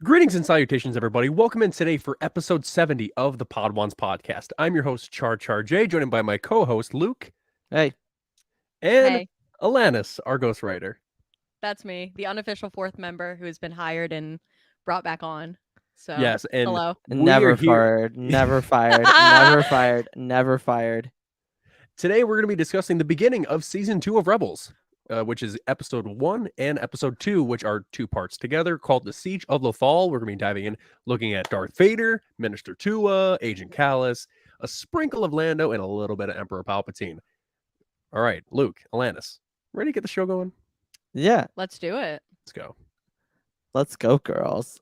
Greetings and salutations, everybody. Welcome in today for episode 70 of the Podwans podcast. I'm your host, Char J, joined by my co-host, Luke. Hey. And Hey. Alanis, our ghostwriter. That's me, the unofficial fourth member who has been hired and brought back on. So, yes, and hello. Never fired, never fired, never fired, never fired. Today, we're going to be discussing the beginning of season 2 of Rebels, which is episode 1 and episode 2, which are two parts together, called The Siege of Lothal. We're going to be diving in, looking at Darth Vader, Minister Tua, Agent Callus, a sprinkle of Lando, and a little bit of Emperor Palpatine. All right, Luke, Alanis, ready to get the show going? Yeah. Let's do it. Let's go. Let's go, girls.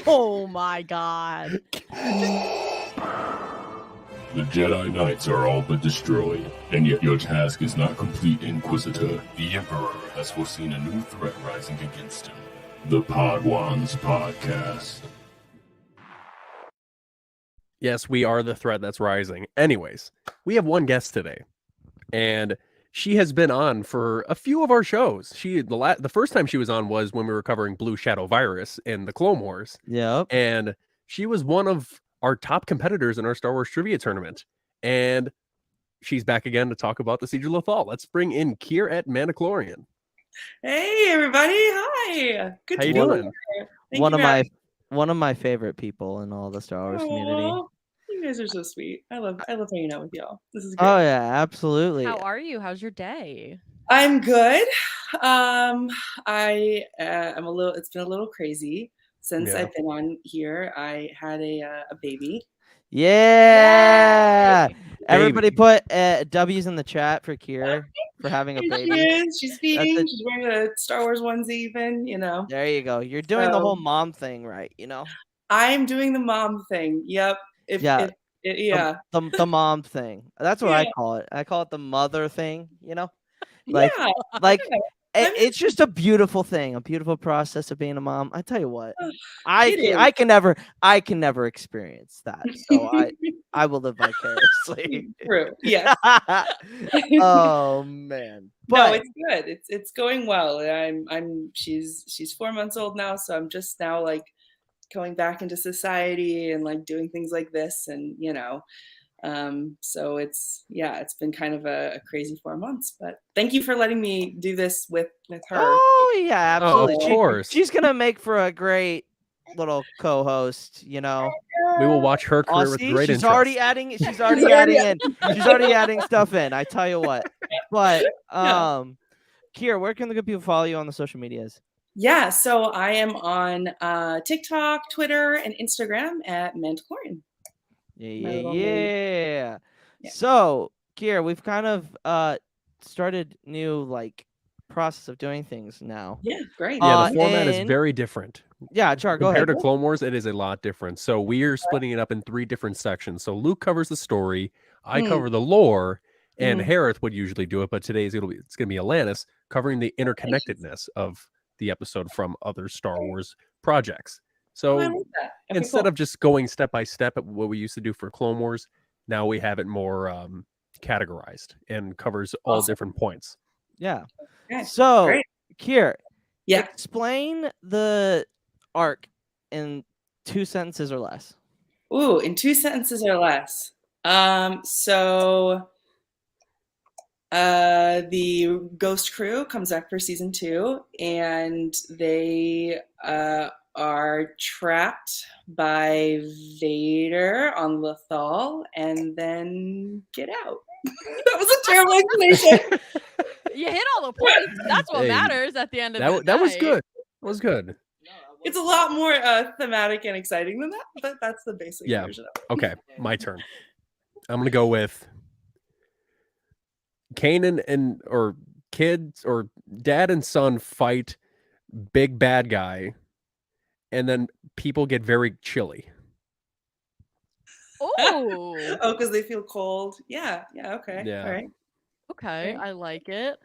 Oh my god. The Jedi Knights are all but destroyed, and yet your task is not complete, Inquisitor. The Emperor has foreseen a new threat rising against him. The Podwans Podcast. Yes, we are the threat that's rising. Anyways, we have one guest today, and she has been on for a few of our shows. The first time she was on was when we were covering Blue Shadow Virus in the Clone Wars. Yep. And she was one of our top competitors in our Star Wars trivia tournament. And she's back again to talk about the Siege of Lothal. Let's bring in Hereth Mandalorian. Hey everybody! Hi. Good How to you be doing? here. One of my favorite people in all the Star Wars community. You guys are so sweet. I love hanging out with y'all. This is good. Oh yeah, absolutely. How are you? How's your day? I'm good. I'm a little. It's been a little crazy since I've been on here. I had a baby. Yeah. Yay. Everybody put W's in the chat for Kira for having a baby. She's feeding. She's wearing a Star Wars onesie even, There you go. You're doing the whole mom thing right, I'm doing the mom thing. Yep. The mom thing. That's what I call it. I call it the mother thing, It's just a beautiful thing, a beautiful process of being a mom. I tell you what, I can never experience that. So I will live vicariously. True. Yeah. Oh man. No, it's good. It's going well. She's 4 months old now, so I'm just now like going back into society and like doing things like this, and so it's been kind of a crazy 4 months, but thank you for letting me do this with her. Oh yeah, absolutely. Of course. She's gonna make for a great little co-host, We will watch her career with great interest. She's already adding in. She's already adding stuff in. I tell you what. But Kira, where can the good people follow you on the social medias? Yeah, so I am on TikTok, Twitter, and Instagram at Mandalorian. Yeah. So, Kira, we've kind of started new process of doing things now. Yeah, great. Yeah, the format is very different. Yeah, Char, go ahead. Compared to Clone Wars, it is a lot different. So we are splitting it up in 3 different sections. So Luke covers the story, I cover the lore, and Hereth would usually do it, but today it's gonna be Alanis covering the interconnectedness of the episode from other Star Wars projects. So I like that. Okay, instead of just going step by step at what we used to do for Clone Wars, now we have it more categorized and covers all different points. Yeah. Okay. So, Great. Kier, Yeah. explain the arc in 2 sentences or less. Ooh, in 2 sentences or less. So the Ghost crew comes back for season 2, and they are trapped by Vader on Lothal and then get out. That was a terrible explanation. You hit all the points. That's what matters at the end of the day. That was good. That was good. It's a lot more thematic and exciting than that, but that's the basic version of it. Okay, my turn. I'm gonna go with Kanan or kids or dad and son fight big bad guy, and then people get very chilly. Oh. Oh, because they feel cold. Yeah. Okay. Yeah. All right. Okay, I like it.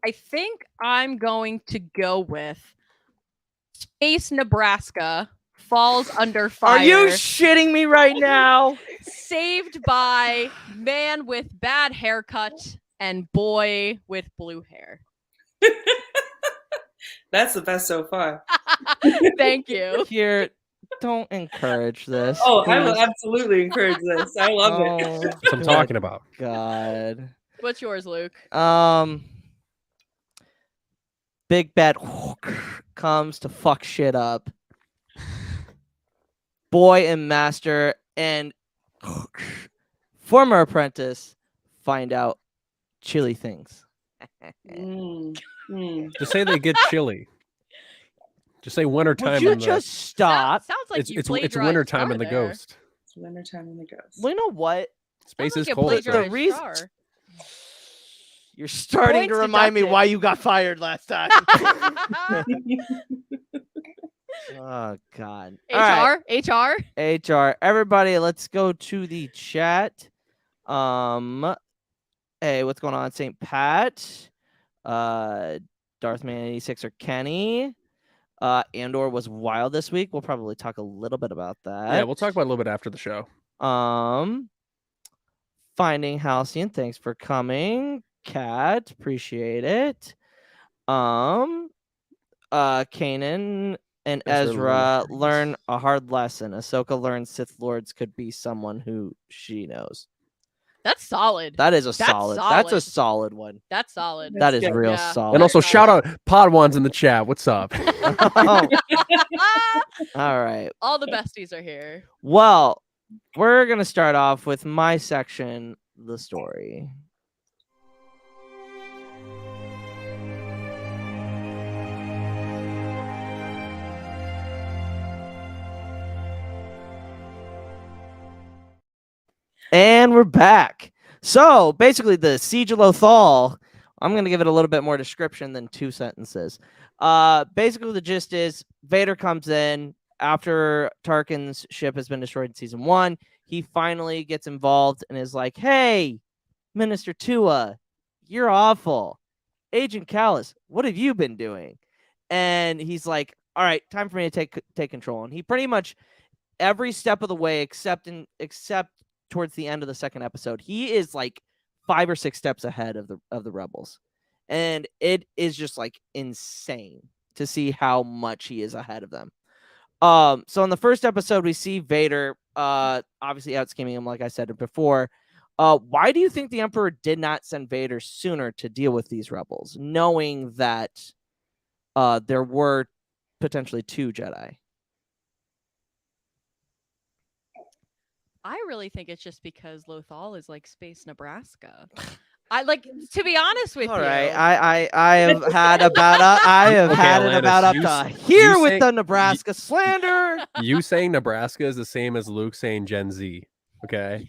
I think I'm going to go with Space Nebraska falls under fire. Are you shitting me right now? Saved by man with bad haircut and boy with blue hair. That's the best so far. Thank you. Here, don't encourage this. Oh, I will please. absolutely encourage this. I love it. Oh, That's what I'm good talking about. God. What's yours, Luke? Big Bad comes to fuck shit up. Boy and master and former apprentice find out chilly things. Just say they get chilly. Just say wintertime. Would you in the, just stop? Sounds like it's you it's plagiarized wintertime Star in the there. Ghost. It's wintertime in the Ghost. Well, you know what? Space Sounds is like you cold. plagiarized The reason- Star. You're starting Points to remind me deducted. why you got fired last time. Oh God. All right. HR. HR. Everybody, let's go to the chat. Hey, what's going on, St. Pat? Darth Man 86 or Kenny. Andor was wild this week. We'll probably talk a little bit about that. Yeah, we'll talk about it a little bit after the show. Finding Halcyon, thanks for coming. Cat, appreciate it. Kanan and Ezra Ezra learn learn a hard lesson. Ahsoka learns Sith Lords could be someone who she knows. That's solid. That is a That's solid. That's a solid. solid one. That's solid. That is good. real Yeah. solid. And also, Very shout out Podwans in the chat. What's up? Oh, all right. All the besties are here. Well, we're gonna start off with my section, the story. And we're back. So basically, the Siege of Lothal, I'm going to give it a little bit more description than 2 sentences. Basically, the gist is Vader comes in after Tarkin's ship has been destroyed in season 1. He finally gets involved and is like, hey, Minister Tua, you're awful. Agent Callus, what have you been doing? And he's like, all right, time for me to take control. And he pretty much every step of the way, except towards the end of the second episode, he is like 5 or 6 steps ahead of the rebels, and it is just like insane to see how much he is ahead of them. So in the first episode, we see Vader obviously out scheming him, like I said before. Why do you think the Emperor did not send Vader sooner to deal with these rebels, knowing that there were potentially 2 Jedi? I really think it's just because Lothal is like space Nebraska. I like to be honest with All you. right, I have had about I have Okay, had it Alanis, about up you to s- here you with say- the Nebraska slander. You saying Nebraska is the same as Luke saying Gen Z. Okay.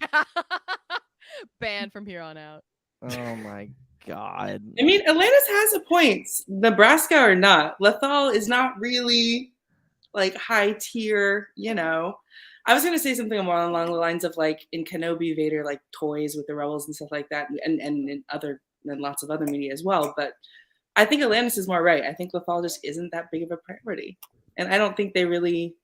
Banned from here on out. Oh my God. I mean, Alanis has a point. Nebraska or not, Lothal is not really like high tier, you know. I was gonna say something more along the lines of like in Kenobi, Vader like toys with the rebels and stuff like that, and in lots of other media as well. But I think Alanis is more right. I think Lothal just isn't that big of a priority, and I don't think they really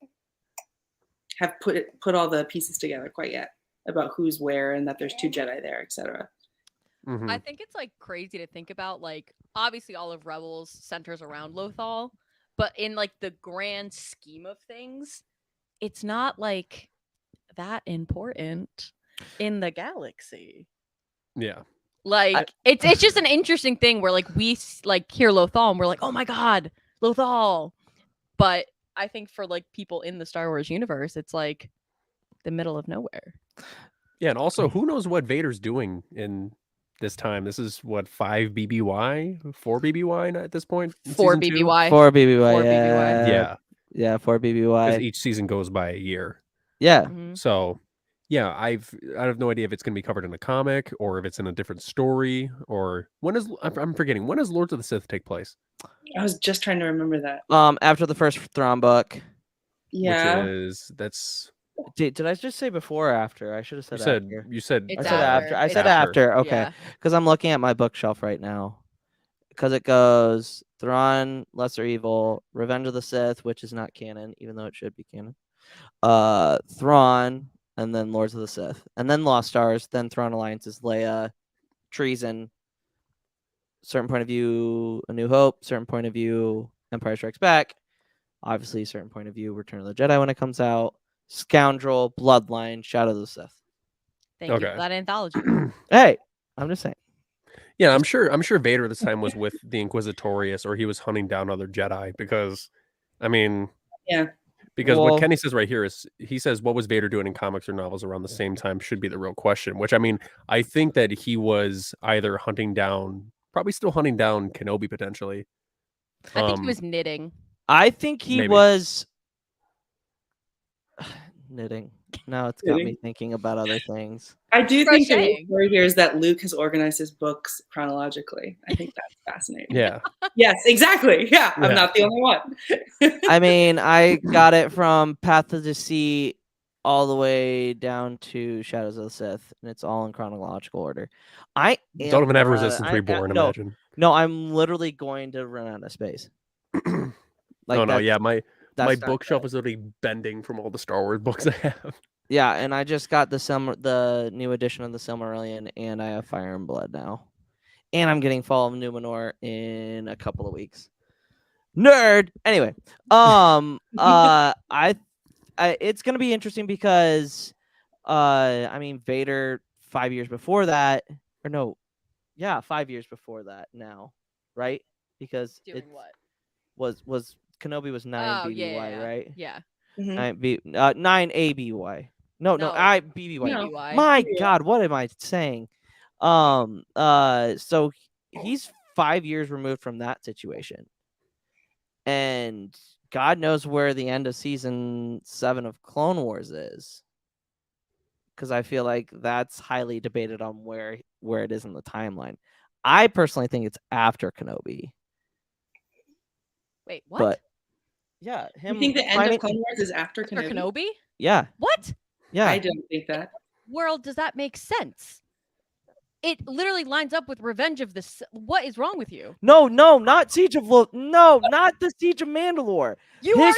have put all the pieces together quite yet about who's where and that there's 2 Jedi there, etc. Mhm. I think it's like crazy to think about. Like, obviously, all of Rebels centers around Lothal, but in like the grand scheme of things, it's not like that important in the galaxy. Yeah. Like, it's just an interesting thing where like we like hear Lothal and we're like, oh my god, Lothal. But I think for like people in the Star Wars universe, it's like the middle of nowhere. Yeah, and also, who knows what Vader's doing in this time? This is what 5 BBY, 4 BBY at this point. in 4 season 2? BBY. 4 BBY. 4 yeah. BBY. Yeah, 4 because BBY. each season goes by a year. Yeah. Mhm. So, yeah, I have no idea if it's going to be covered in a comic or if it's in a different story or I'm forgetting, when does Lords of the Sith take place? I was just trying to remember that. After the first Thrawn book. Yeah. That's Did I just say before or after? I should have you said said after. you said It's I said after. I It's said after. after. Okay. Yeah. Because I'm looking at my bookshelf right now. Because it goes Thrawn, Lesser Evil, Revenge of the Sith, which is not canon, even though it should be canon. Thrawn, and then Lords of the Sith, and then Lost Stars, then Thrawn Alliances, Leia, Treason, certain point of view, A New Hope, certain point of view, Empire Strikes Back, obviously a certain point of view, Return of the Jedi when it comes out, Scoundrel, Bloodline, Shadow of the Sith. Thank you Okay. for that anthology. Hey, I'm just saying. Yeah, I'm sure Vader this time was with the Inquisitorius, or he was hunting down other Jedi, because I mean, Yeah. because Well- what Kenny says right here is, he says, what was Vader doing in comics or novels around the same time should be the real question, which I mean, I think that he was either probably still hunting down Kenobi potentially. I think he was knitting. I think he Maybe. was knitting. Now it's got me Knitting. thinking about other things. I do think the real Crocheting. story here is that Luke has organized his books chronologically. I think that's fascinating. Yeah. Yes, exactly. Yeah, Yeah. I'm not the only one. I mean, I got it from Path of the Sea all the way down to Shadows of the Sith, and it's all in chronological order. I am Don't even have run- Resistance Reborn, no, imagine. no, I'm literally going to run out of space. Oh no, that's- yeah, my that's not bookshelf good. is literally bending from all the Star Wars books I have. Yeah, and I just got the new edition of the Silmarillion, and I have Fire and Blood now, and I'm getting Fall of Numenor in a couple of weeks. Nerd. Anyway, it's gonna be interesting because, I mean, Vader 5 years before that, or no, yeah, 5 years before that now, right? Because Doing it what? was Kenobi was 9 Oh, BBY, yeah. right? Yeah. Mhm. 9 ABY. No, No. I BBY. No. BBY. My Yeah. God, what am I saying? So he's 5 years removed from that situation, and God knows where the end of season 7 of Clone Wars is, because I feel like that's highly debated on where it is in the timeline. I personally think it's after Kenobi, Wait, what? but yeah, him. You think the end finding- of Clone Wars is after For Kenobi? Kenobi? Yeah, What yeah. I don't think that. world does that make sense? It literally lines up with Revenge of the What is wrong with you? No, not Siege of no, not the Siege of Mandalore. You The end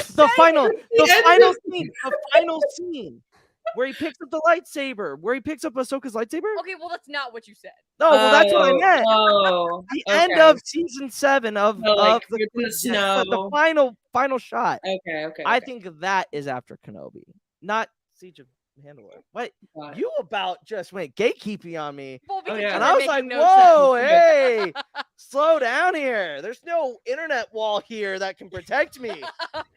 final of- scene where he picks up the lightsaber, where he picks up Ahsoka's lightsaber. Okay, well that's not what you said. No, well, that's what I meant. Oh, The okay. end of season 7 of So, like, the, with the the snow. final shot. Okay. I think that is after Kenobi, not Siege of Mandalore. What Got it. you about just went gatekeeping on me? Well, because yeah. you And were I was making like, no whoa, sense. hey, slow down here. There's no internet wall here that can protect me.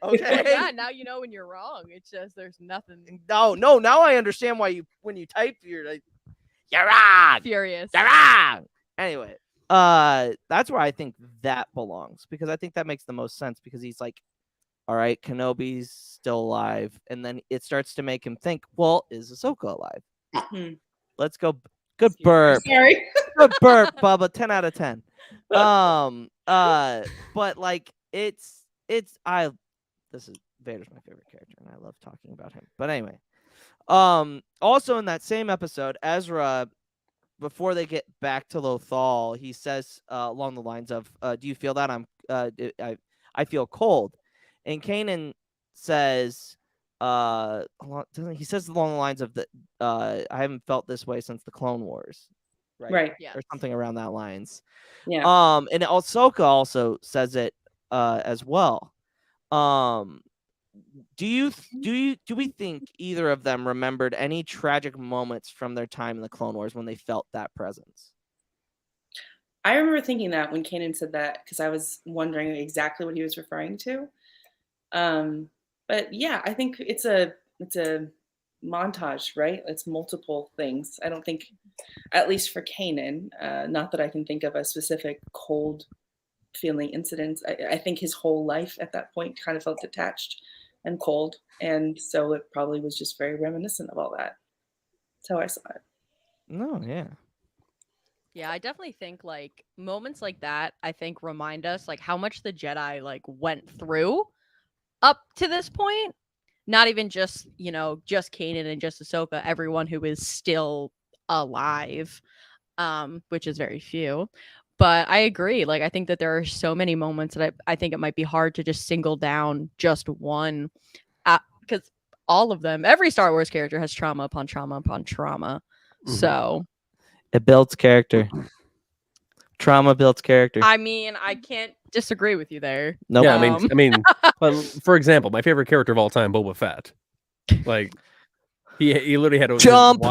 Okay. Yeah, now you know when you're wrong. It's just there's nothing No, now I understand why when you type, you're like, you're wrong. furious. You're wrong. Anyway, that's where I think that belongs, because I think that makes the most sense, because he's like, all right, Kenobi's still alive, and then it starts to make him think, well, is Ahsoka alive? Hmm. Let's go. Good burp. Sorry. Good burp, Bubba. 10 out of 10. But like this is Vader's my favorite character, and I love talking about him. But anyway, also in that same episode, Ezra, before they get back to Lothal, he says along the lines of, "Do you feel that I feel cold?" And Kanan says, he says along the lines of I haven't felt this way since the Clone Wars, Right. Yeah. or something around that lines. Yeah. And Ahsoka also says it as well. Do we think either of them remembered any tragic moments from their time in the Clone Wars when they felt that presence? I remember thinking that when Kanan said that, because I was wondering exactly what he was referring to. But yeah, I think it's a montage, right? It's multiple things. I don't think, at least for Kanan, not that I can think of a specific cold feeling incident. I think his whole life at that point kind of felt detached and cold, and so it probably was just very reminiscent of all that. That's how I saw it. No, yeah. Yeah, I definitely think like moments like that, I think remind us like how much the Jedi like went through up to this point. Not even just, just Kanan and just Ahsoka, everyone who is still alive, which is very few. But I agree. Like, I think that there are so many moments that I think it might be hard to just single down just one, because all of them, every Star Wars character has trauma upon trauma upon trauma. Mhm. So It builds character. Trauma builds character. I mean, I can't disagree with you there. Nope. Yeah, Um, I mean, for example, my favorite character of all time, Boba Fett. Like, he literally had Jump!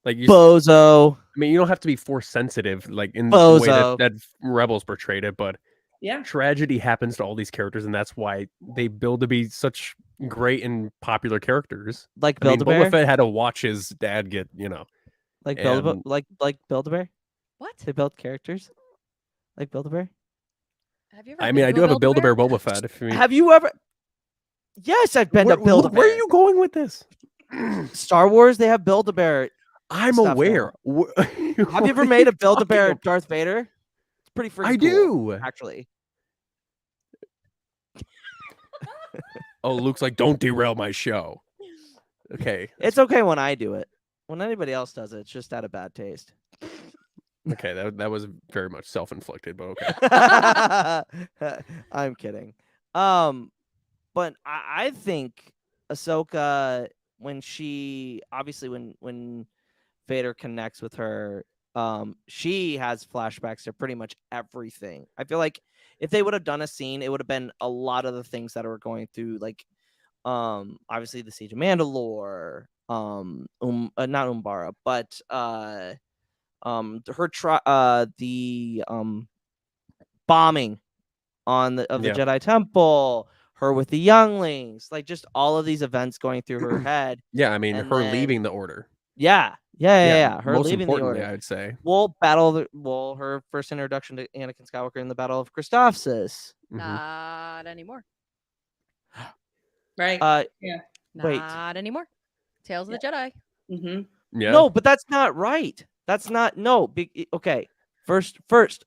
like you. Bozo. I mean, you don't have to be force sensitive, like in the way Bozo. that Rebels portrayed it, but Yeah. tragedy happens to all these characters, and that's why they build to be such great and popular characters. Like I mean, Build-A-Bear? Boba Fett had to watch his dad get, Like and- like Build-A-Bear? what? They build characters? Like Build-A-Bear? Have you ever I mean, I been do to have a Build-A-Bear? Build-A-Bear Boba Fett. If you mean, Have you ever? Yes, I've been to Build-A-Bear. where are you going with this? Star Wars, they have Build-A-Bear. I'm Stuff aware. Have you ever made a Build-A-Bear Darth Vader? It's pretty freaking I cool, do. actually. Oh, Luke's like, don't derail my show. Okay. It's okay when I do it. When anybody else does it, it's just out of bad taste. Okay, that was very much self-inflicted, but okay. I'm kidding. But I think Ahsoka, when she obviously when Vader connects with her, she has flashbacks to pretty much everything. I feel like if they would have done a scene, it would have been a lot of the things that are going through, like obviously the Siege of Mandalore, not Umbara, but the bombing on the Yeah. Jedi Temple, her with the younglings, like just all of these events going through her head. Yeah, I mean, And her then- leaving the order. Yeah. Her Most leaving the importantly, order. I'd say. Her first introduction to Anakin Skywalker in the Battle of Christophsis. Mhm. Not anymore. Right. Wait. Not anymore. Tales of the Jedi. Mm-hmm. Yeah. No, but that's not right. That's not okay. First,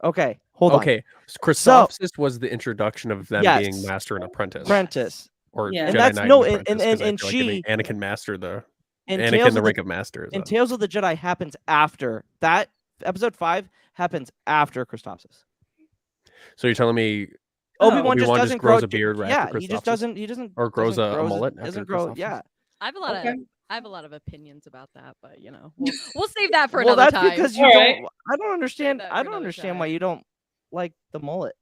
okay. Hold on. Okay. Christophsis was the introduction of them being Yes. master and apprentice. Apprentice. Or Yeah. Jedi And that's- Knight no, and and- apprentice, 'cause I and feel like giving she- Anakin master And Anakin Tales the of rank of master. And Tales of the Jedi happens after that. Episode 5 happens after Christophsis. So you're telling me Obi-Wan just Obi-Wan doesn't grows grow a beard right yeah, after he just Christophsis? doesn't Or grows doesn't a grow mullet after doesn't grow. Christophsis? Yeah. I have a lot Okay. of opinions about that, but we'll save that for Well, another that's time. because you All don't. right. I don't understand. that for I don't another understand why time. you don't like the mullet.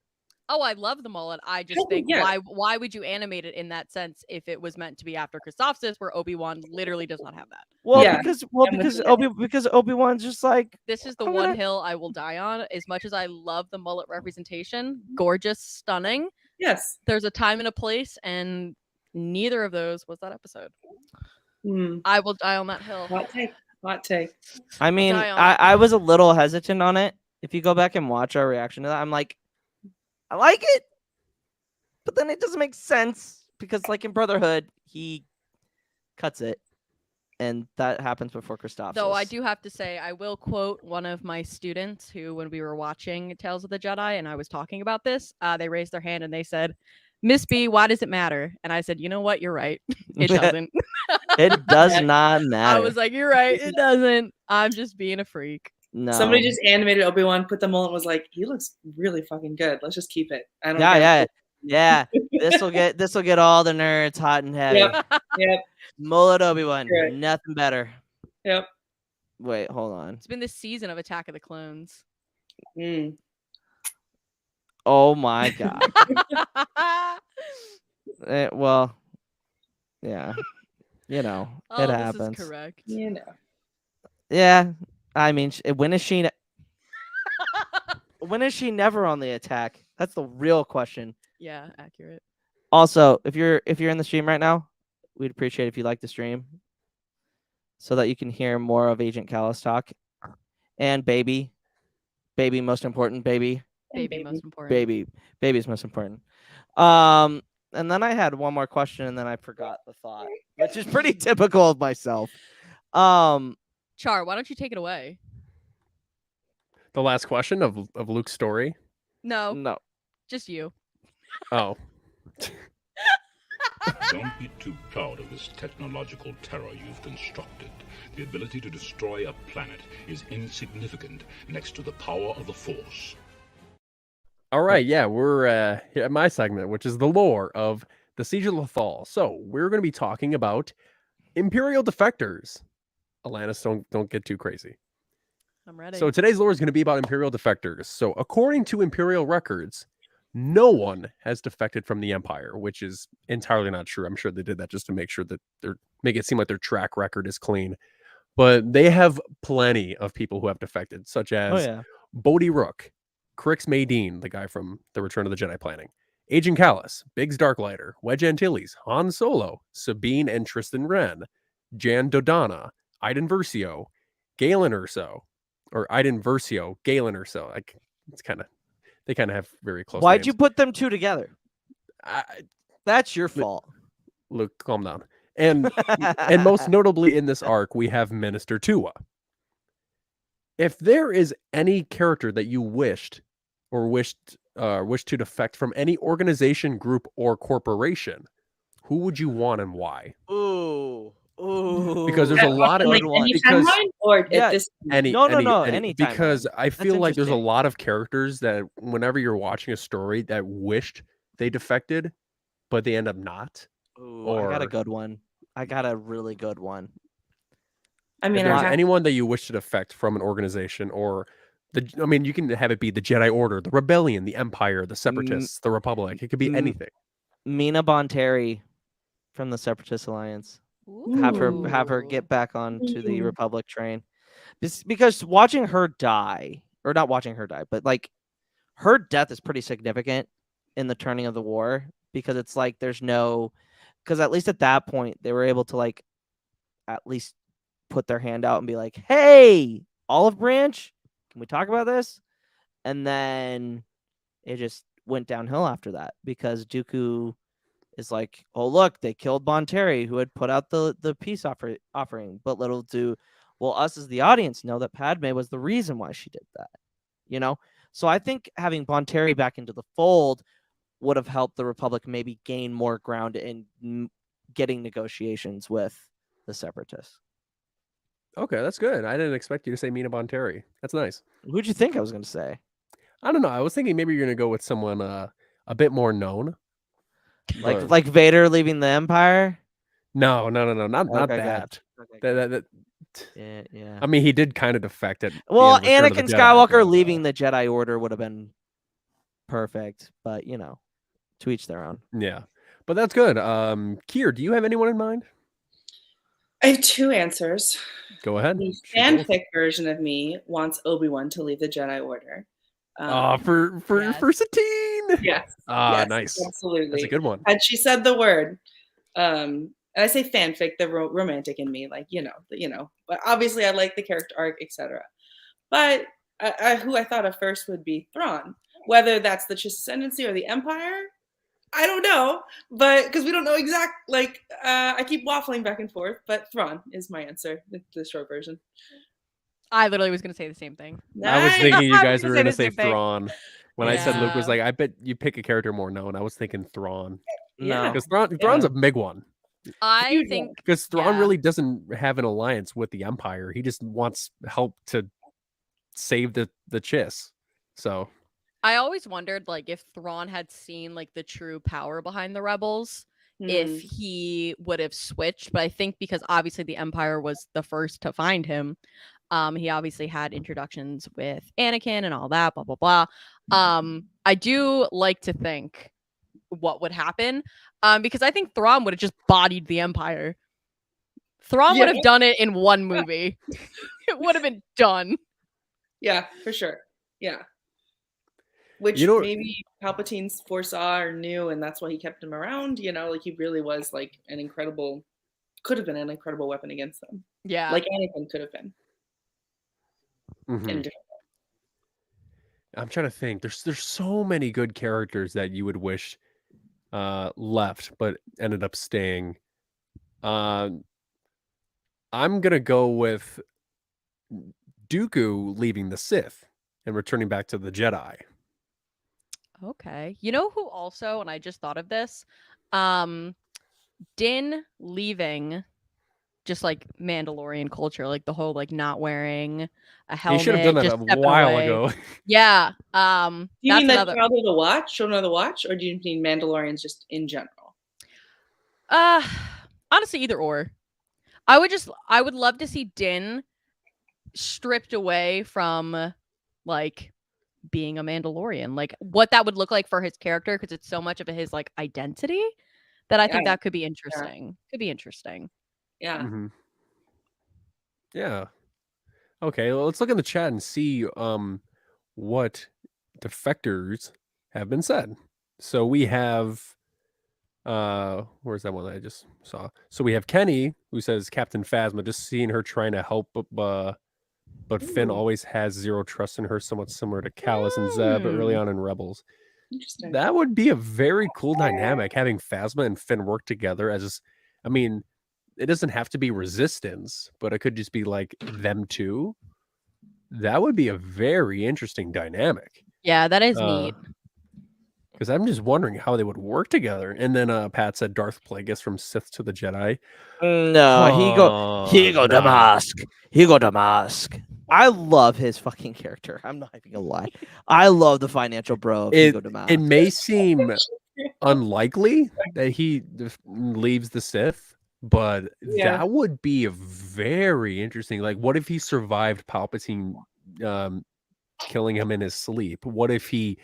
Oh, I love the mullet. I just Oh, think yeah. why would you animate it in that sense if it was meant to be after Christophsis, where Obi-Wan literally does not have that? Well, Yeah. because I'm with you. Obi-Wan's just like This is the I'm one gonna- hill I will die on. As much as I love the mullet representation, gorgeous, stunning. Yes. There's a time and a place, and neither of those was that episode. Mm. I will die on that hill. Hot take. Hot take. I mean, die on it. I was a little hesitant on it. If you go back and watch our reaction to that, I'm like, I like it, but then it doesn't make sense because, like in Brotherhood, he cuts it, and that happens before Christophsis. Though I do have to say, I will quote one of my students who, when we were watching Tales of the Jedi and I was talking about this, they raised their hand and they said, "Miss B, why does it matter?" And I said, "You know what? You're right. It doesn't." It does not matter. I was like, "You're right. It doesn't. I'm just being a freak." no. Somebody just animated Obi-Wan, put the mullet, and was like, he looks really fucking good. Let's just keep it. I don't Yeah. This will get all the nerds hot and heavy. Yep. Yep. Mullet Obi-Wan, Right. nothing better. Yep. Wait, hold on. It's been this season of Attack of the Clones. Mm. Oh my god. Well, yeah. You know, Oh, it this happens. is correct. You know. Yeah. I mean, when is she never on the attack? That's the real question. Yeah, accurate. Also, if you're in the stream right now, we'd appreciate if you like the stream so that you can hear more of Agent Callus talk. And baby, most important, baby. Baby, most important. Baby's most important. And then I had one more question and then I forgot the thought, which is pretty typical of myself. Char, why don't you take it away? The last question of Luke's story. No, No. just you. Oh. Don't be too proud of this technological terror you've constructed. The ability to destroy a planet is insignificant next to the power of the Force. All right, yeah, we're here at my segment, which is the lore of the Siege of Lothal. So we're going to be talking about Imperial defectors. Alanis, don't get too crazy. I'm ready. So today's lore is going to be about Imperial defectors. So according to Imperial records, no one has defected from the Empire, which is entirely not true. I'm sure they did that just to make sure that they're make it seem like their track record is clean. But they have plenty of people who have defected, such Oh as yeah. Bodhi Rook, Crix Maydeen, the guy from the Return of the Jedi planning, Agent Callus, Biggs Darklighter, Wedge Antilles, Han Solo, Sabine and Tristan Wren, Jan Dodonna, Iden Versio, Galen Urso, or Iden Versio, Galen Urso. Like it's kind of they kind of have very close. Why'd names. you put them two together? I, That's your fault. Luke, calm down. And most notably in this arc, we have Minister Tua. If there is any character that you wished to defect from any organization, group, or corporation, who would you want and why? Ooh. Because there's a lot of like one. any because- timeline or Yeah. at this. Any any because timeline. I feel like there's a interesting. lot of characters that whenever you're watching a story that wished they defected, but they end up not. Ooh, I got a or- good one. I got a really good one. I If mean, there's I have, anyone that you wish to defect from an organization or you can have it be the Jedi Order, the Rebellion, the Empire, the Separatists, the Republic. It could be mm, anything. Mina Bonteri from the Separatist Alliance. Have her Ooh. get back onto the Ooh. Republic train. Because watching her die, or not watching her die, but like her death is pretty significant in the turning of the war, because it's like there's no, because at least at that point they were able to like at least put their hand out and be like, hey, Olive Branch, can we talk about this? And then it just went downhill after that, because Dooku is like, oh look, they killed Bonteri, who had put out the peace offering. But little do us as the audience know that Padme was the reason why she did that. You know? So I think having Bonteri back into the fold would have helped the Republic maybe gain more ground in getting negotiations with the Separatists. Okay, that's good. I didn't expect you to say Mina Bonteri. That's nice. Who'd you think I was going to say? I don't know. I was thinking maybe you're gonna go with someone a bit more known. but- Like Vader leaving the Empire? no, not Okay, that. gotcha. That. Yeah. I mean, he did kind of defect it. Well, Anakin Skywalker leaving the Jedi Order would have been perfect, but you know, to each their own. Yeah, but that's good. Kier, do you have anyone in mind? I have two answers. Go ahead. The Shoot both. fanfic version of me wants Obi-Wan to leave the Jedi Order. For yes. Satine. Yes. Ah, yes, nice. Absolutely. That's a good one. Had she said the word, and I say fanfic, the romantic in me, like you know, but obviously I like the character arc, etc. But who I thought of first would be Thrawn, whether that's the Chiss Ascendancy or the Empire. I don't know, but because we don't know I keep waffling back and forth, but Thrawn is my answer, the short version. I literally was gonna say the same thing. I was Nice. thinking you I was guys gonna were say gonna the say same thing. Thrawn. When I said Luke was Yeah. like, I bet you pick a character more known. I was thinking Thrawn Yeah. because Thrawn's a big one. I Huge think Because Thrawn Yeah. really doesn't have an alliance with the Empire. He just wants help to save the Chiss. So I always wondered like if Thrawn had seen like the true power behind the rebels, if he would have switched. But I think because obviously the Empire was the first to find him, he obviously had introductions with Anakin and all that, blah blah blah. I do like to think what would happen, because I think Thrawn would have just bodied the Empire. Thrawn would Yeah. have done it in one movie. It would have been done. Yeah, for sure. Yeah. Which You know- maybe Palpatine foresaw or knew, and that's why he kept him around. You know, like he really was like could have been an incredible weapon against them. Yeah. Like Anakin could have been. mhm. in a different- I'm trying to think. There's so many good characters that you would wish left, but ended up staying. I'm gonna go with Dooku leaving the Sith and returning back to the Jedi. Okay. You know who also, and I just thought of this, Din leaving just like Mandalorian culture, like the whole like not wearing a He helmet. should have done that just a stepping while away. ago. Yeah. Do you That's mean that another. Child of the Watch, Children of the Watch, or do you mean Mandalorians just in general? Honestly, either or. I would love to see Din stripped away from like being a Mandalorian, like what that would look like for his character, because it's so much of his like identity that I think Yeah. that could be interesting. Could be interesting. Yeah. Mm-hmm. Yeah. Okay, well, let's look in the chat and see what defectors have been said. So we have where's that one that I just saw? So we have Kenny who says Captain Phasma, just seeing her trying to help but Finn Ooh. always has zero trust in her, somewhat similar to Callus and Zeb early on in Rebels. Interesting. That would be a very cool dynamic, having Phasma and Finn work together as, I mean, it doesn't have to be resistance, but it could just be like them two. That would be a very interesting dynamic. Yeah, that is neat. Because I'm just wondering how they would work together. And then Pat said Darth Plagueis from Sith to the Jedi. No, he go nah. Damask. He go Damask. I love his fucking character. I'm not even gonna lie. I love the financial bro of Ego Damask. It may seem unlikely that he leaves the Sith, but that would be a very interesting. Like, what if he survived Palpatine killing him in his sleep? What if he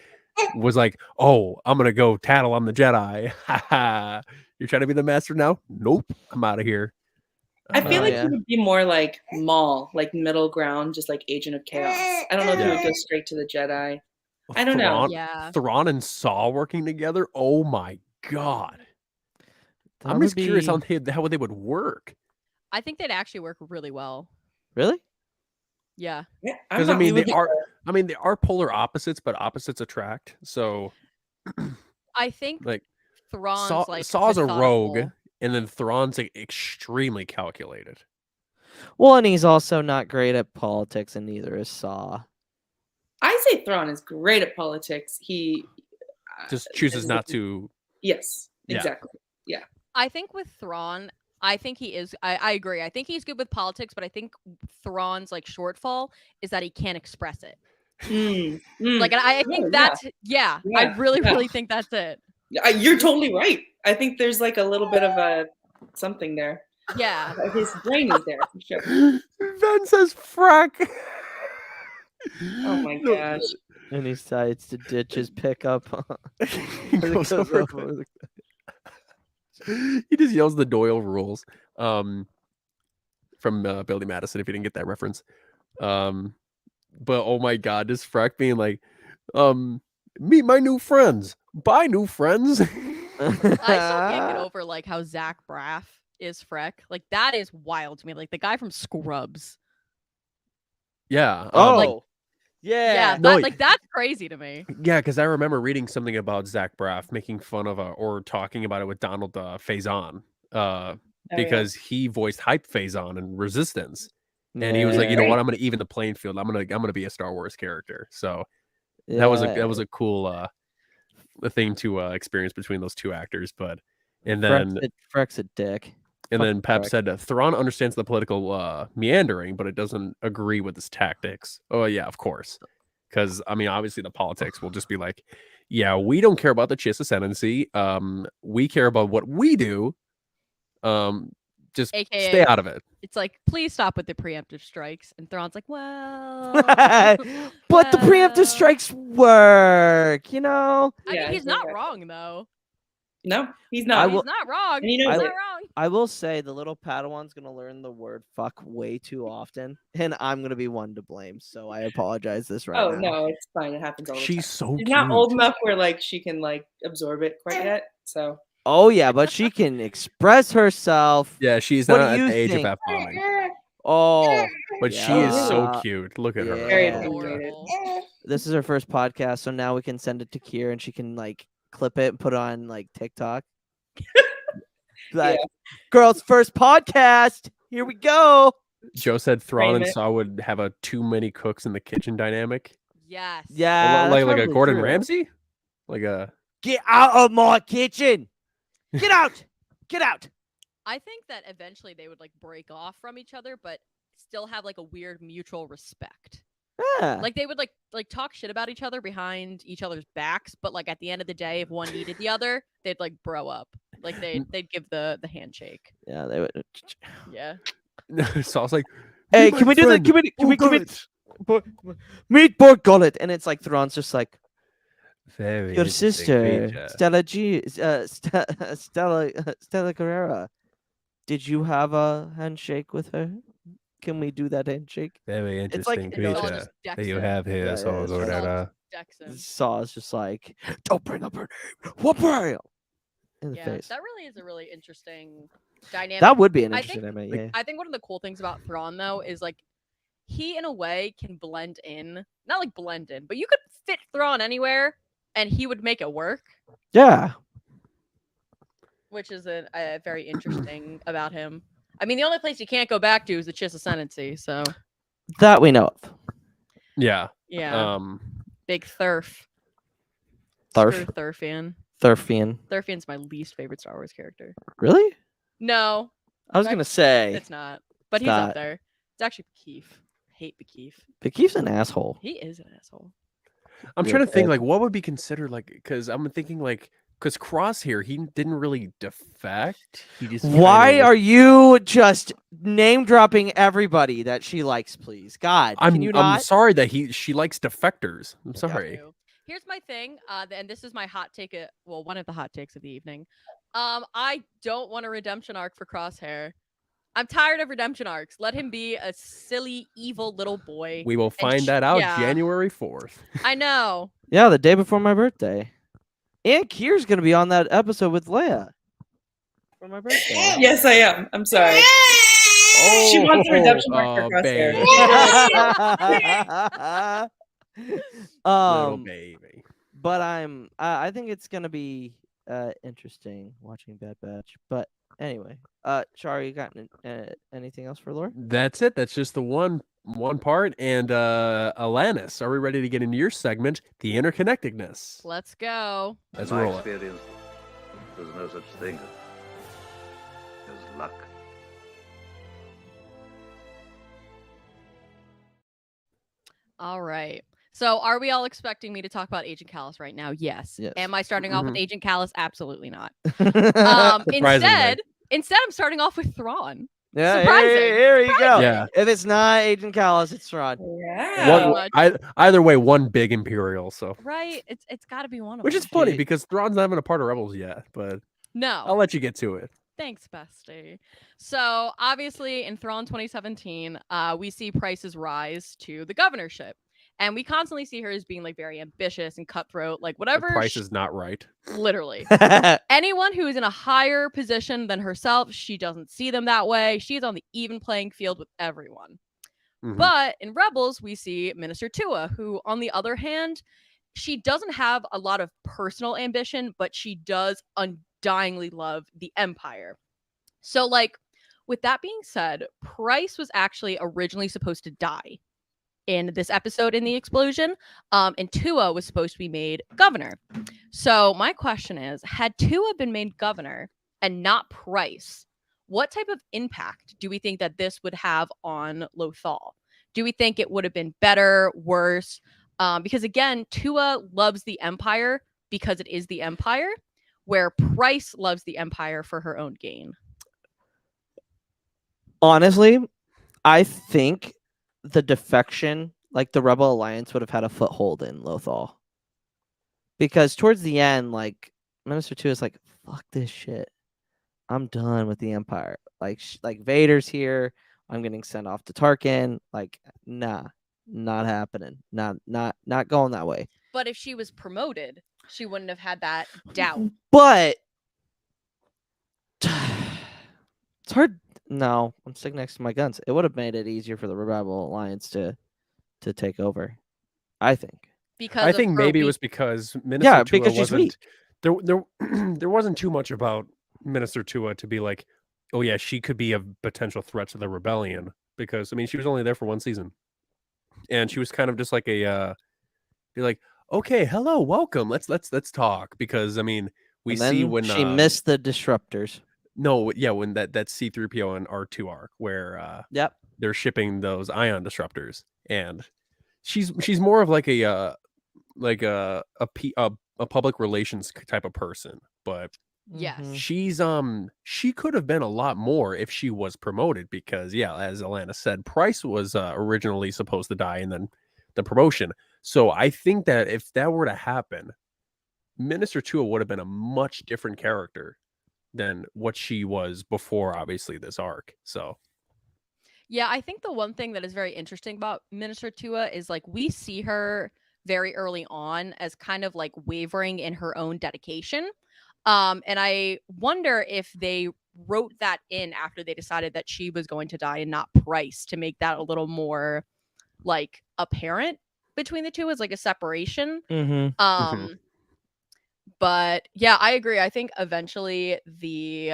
was like, "Oh, I'm gonna go tattle on the Jedi. You're trying to be the master now? Nope, I'm out of here." I feel like he would be more like Maul, like middle ground, just like Agent of Chaos. I don't know if he would go straight to the Jedi. I don't know. Yeah. Thrawn and Saw working together. Oh my god. I'm just curious how they would work. I think they'd actually work really well. Really? Yeah. Because I mean they are polar opposites, but opposites attract. So I think like Thrawn's Saw's a rogue, methodical. and then Thrawn's like, extremely calculated. Well, and he's also not great at politics, and neither is Saw. I say Thrawn is great at politics. He just chooses not to. Yes, Yeah. exactly. Yeah. I think with Thrawn, I think he is. I agree. I think he's good with politics, but I think Thrawn's like shortfall is that he can't express it. Like, and I think that's I really think that's it. You're totally right. I think there's like a little bit of a something there. Yeah. His brain is there for sure. Ben says frack. Oh my gosh. And he decides to ditch his pickup. He goes over he just yells the Doyle rules from Billy Madison, if you didn't get that reference. But oh my god, this frack being like, meet my new friends. Bye, new friends. I still can't get over like how Zach Braff is Freck. Like, that is wild to me. Like, the guy from Scrubs. Yeah. Yeah, No, like that's crazy to me. Yeah, because I remember reading something about Zach Braff making fun of or talking about it with Donald Faison, because he voiced Hype Faison in Resistance, and he was like, you know what, I'm gonna even the playing field. I'm gonna be a Star Wars character. So that was a cool thing to experience between those two actors. But and then Freck's a dick. And then Pep said Thrawn understands the political meandering, but it doesn't agree with his tactics. Oh, yeah, of course. Because, I mean, obviously the politics will just be like, yeah, we don't care about the Chiss Ascendancy. We care about what we do. Just AKA, stay out of it. It's like, please stop with the preemptive strikes. And Thrawn's like, well. But the preemptive strikes work, you know? I mean, he's not wrong, though. No, he's not. He's not wrong. He's not wrong. I will say the little Padawan's going to learn the word fuck way too often, and I'm going to be one to blame. So I apologize this right now. Oh, no, it's fine. It happens all the time. She's so She's cute. not old enough where like she can like absorb it quite yet. So. Oh, yeah, but she can express herself. Yeah, she's not at the age of F-bombing. Oh. But she is so cute. Look at her. Very adorable. This is her first podcast, so now we can send it to Kier, and she can like clip it and put it on like TikTok. Like, girl's first podcast. Here we go. Joe said Thrawn and Saw would have a too many cooks in the kitchen dynamic. Yes. Yeah. Like a Gordon Ramsay? Like a get out of my kitchen. Get out. Get out. I think that eventually they would like break off from each other, but still have like a weird mutual respect. Yeah. Like they would like talk shit about each other behind each other's backs, but like at the end of the day, if one needed the other, they'd like bro up. Like they'd give the handshake. Yeah, they would. Yeah. Saw's like, hey, can we do that? Can we meet Borg Gullet, and it's like Thrawn's just like Very your interesting sister, creature. Stella Carrera. Did you have a handshake with her? Can we do that handshake? Very It's like interesting it's all creature just decks that you him. have here, Yeah, so it's go just that, all decks him. Saw's just like, don't bring up her name. What bam? In the Yeah, face. that really is a really interesting dynamic. That would be an I interesting think, anime. Yeah. I think one of the cool things about Thrawn though is like he in a way can blend in, not like blend in, but you could fit Thrawn anywhere and he would make it work, Yeah. which is a very interesting about him. I mean, the only place you can't go back to is the Chiss Ascendancy, so That we know of. Yeah. yeah, big Thurf. Thurf? Screw Thurfian. Thurfian. Thurfian's my least favorite Star Wars character. Really? No, I was That- gonna say it's not. But It's he's not. up there. It's actually Bekeef. Hate Bekeef. Bekeef's an asshole. He is an asshole. I'm Real trying to think bad. like what would be considered like because I'm thinking like because Crosshair he didn't really defect. He just Why are you just name dropping everybody that she likes, please? God, can you I'm not? sorry that she likes defectors. I'm Me sorry. too. Here's my thing, and this is my hot take. Well, one of the hot takes of the evening. I don't want a redemption arc for Crosshair. I'm tired of redemption arcs. Let him be a silly, evil little boy. We will And find that out yeah. January 4th. I know. Yeah, the day before my birthday. And Kier's gonna be on that episode with Leia for my birthday. Yes, I am. I'm sorry. She wants a redemption arc for Crosshair. Little baby. But I think it's gonna be interesting watching Bad Batch. But anyway, Shari, you got anything else for Lore? That's it. That's just the one part. And Alanis, are we ready to get into your segment, the interconnectedness? Let's go. Let's In my roll it. experience, there's no such thing as luck. All right. So, are we all expecting me to talk about Agent Callus right now? Yes. Yes. Am I starting off with Mhm. Agent Callus? Absolutely not. Surprisingly. Instead, I'm starting off with Thrawn. Yeah, Surprising. here you go. Yeah. If it's not Agent Callus, it's Thrawn. Yeah. One- Either way, one big Imperial. So, Right? It's got to be one of which them. is funny Gee. because Thrawn's not even a part of Rebels yet. But No. I'll let you get to it. Thanks, bestie. So, obviously, in Thrawn 2017, we see Price's rise to the governorship. And we constantly see her as being like very ambitious and cutthroat, like The whatever. price is not right. Literally. Anyone who is in a higher position than herself, she doesn't see them that way. She's on the even playing field with everyone. Mhm. But in Rebels, we see Minister Tua, who, on the other hand, she doesn't have a lot of personal ambition, but she does undyingly love the Empire. So, like, with that being said, Price was actually originally supposed to die in this episode in the explosion, and Tua was supposed to be made governor. So my question is, had Tua been made governor and not Price, what type of impact do we think that this would have on Lothal? Do we think it would have been better, worse? Because again, Tua loves the Empire because it is the Empire, where Price loves the Empire for her own gain. Honestly, I think the defection, like the Rebel Alliance, would have had a foothold in Lothal. Because towards the end, like Minister 2 is like, fuck this shit. I'm done with the Empire. Like Vader's here. I'm getting sent off to Tarkin. Like, nah, not happening. Not going that way. But if she was promoted, she wouldn't have had that doubt. But it's hard. No, I'm sticking next to my guns. It would have made it easier for the Rebel Alliance to take over. I think. Because I of think her maybe it weak- was because Minister Tua because she's wasn't weak. there wasn't too much about Minister Tua to be like, oh yeah, she could be a potential threat to the rebellion because I mean she was only there for one season, and she was kind of just like a be like, okay, hello, welcome, let's talk because I mean we And see then when she missed the disruptors. no yeah when that C-3PO and R2 arc where Yep. they're shipping those ion disruptors and she's more of like a public relations type of person, but Yes. Mhm. She could have been a lot more if she was promoted because yeah, as Alana said, Price was originally supposed to die and then the promotion. So I think that if that were to happen, Minister Tua would have been a much different character than what she was before obviously this arc. So Yeah, I think the one thing that is very interesting about Minister Tua is like we see her very early on as kind of like wavering in her own dedication. And I wonder if they wrote that in after they decided that she was going to die and not Price to make that a little more like apparent between the two as like a separation. Mhm. But yeah, I agree. I think eventually the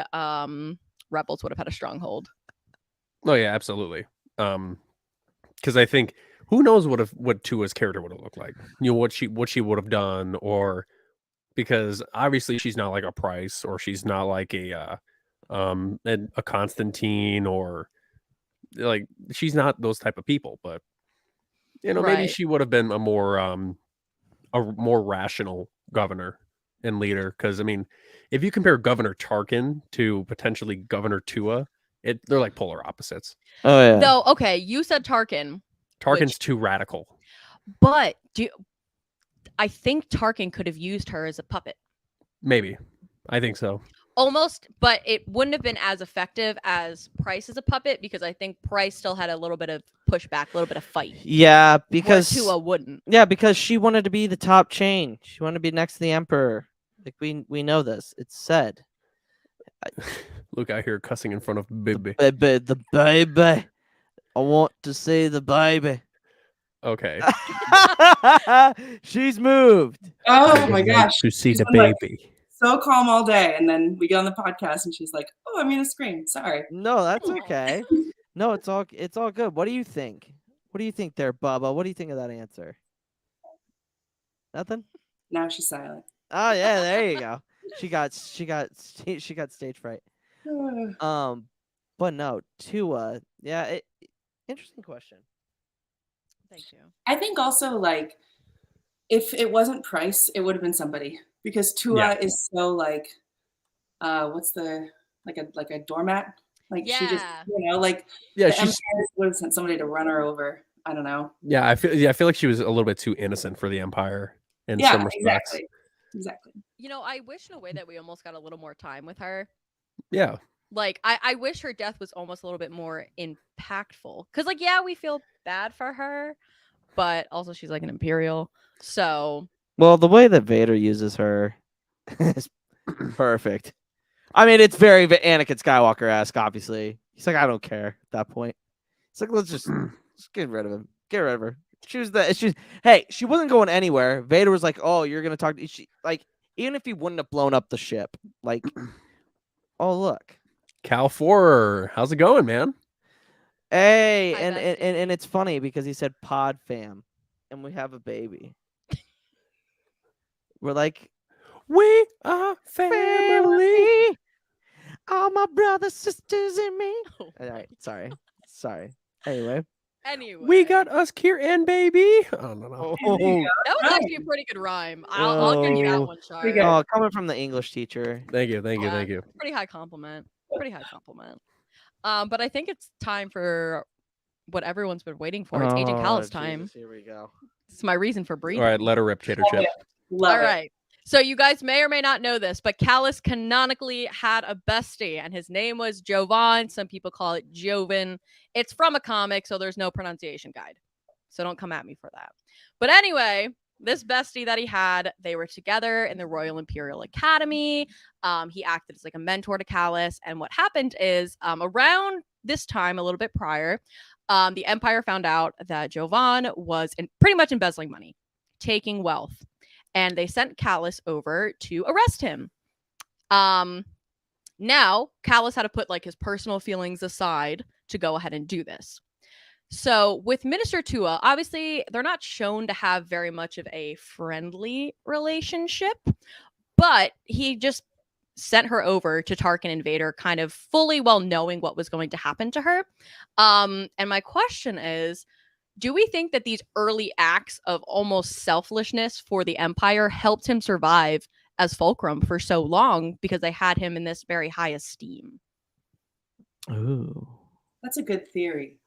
rebels would have had a stronghold. oh yeah, absolutely. Because I think who knows what Tua's character would have looked like. You know what she would have done, or because obviously she's not like a Price, or she's not like a Constantine, or like she's not those type of people. But you know, maybe Right. she would have been a more rational governor and leader. Because I mean, if you compare Governor Tarkin to potentially Governor Tua, they're like polar opposites. Oh yeah. Though, okay, you said Tarkin, Tarkin's too radical. but I think Tarkin could have used her as a puppet. Maybe. I think so. Almost, but it wouldn't have been as effective as Price as a puppet because I think Price still had a little bit of pushback, a little bit of fight. Yeah, Where because Tua wouldn't. yeah, because she wanted to be the top chain. She wanted to be next to the Emperor. Like we know this. It's said. Look out here cussing in front of Bibi. The baby. I want to see the baby. Okay. She's moved. Oh my gosh. To see She's the been, like, baby. so calm all day, and then we get on the podcast, and she's like, "Oh, I'm gonna scream. Sorry." No, that's Aw. okay. No, it's all good. What do you think? What do you think there, Bubba? What do you think of that answer? Nothing? Now she's silent. Oh yeah, there you go. She got stage fright. But no, Tua. Yeah, interesting question. Thank you. I think also like if it wasn't Price, it would have been somebody because Tua Yeah. is so like what's the like a doormat? Like she just Yeah. like Yeah, the she's Empire would have sent somebody to run her over. I don't know. yeah, I feel like she was a little bit too innocent for the Empire in Yeah, some respects. exactly. You know, I wish in a way that we almost got a little more time with her. Yeah. Like, I wish her death was almost a little bit more impactful. Because, like, yeah, we feel bad for her, but also she's like an Imperial. So, Well, the way that Vader uses her is perfect. I mean, it's very Anakin Skywalker-esque, obviously. He's like, I don't care at that point. It's like, let's just get rid of him. Get rid of her. Hey, she wasn't going anywhere. Vader was like, oh, you're going to talk to she like, even if he wouldn't have blown up the ship, like, oh, look. Cal 4, how's it going, man? Hey, Hi, and bestie. it's funny because he said pod fam, and we have a baby. We're like, We are family. all my brothers, sisters, and me. Oh All right, sorry. Anyway, We got us Kieran, baby. Oh, no. That was actually a pretty good rhyme. I'll give you that Oh. one, Char. Pretty good. Oh, coming from the English teacher. Thank you. Yeah. Pretty high compliment. But I think it's time for what everyone's been waiting for. It's Agent Callus time. Here we go. It's my reason for breathing. All right, let her rip, Chater Chip. Love All it. right. So you guys may or may not know this, but Callus canonically had a bestie, and his name was Jovan. Some people call it Joven. It's from a comic, so there's no pronunciation guide. So don't come at me for that. But anyway, this bestie that he had, they were together in the Royal Imperial Academy. He acted as like a mentor to Callus. And what happened is around this time, a little bit prior, the Empire found out that Jovan was pretty much embezzling money, taking wealth. And they sent Callus over to arrest him. Now, Callus had to put like his personal feelings aside to go ahead and do this. So with Minister Tua, obviously, they're not shown to have very much of a friendly relationship, but he just sent her over to Tarkin and Vader kind of fully well knowing what was going to happen to her. And my question is, do we think that these early acts of almost selflessness for the Empire helped him survive as Fulcrum for so long because they had him in this very high esteem. Ooh. That's a good theory.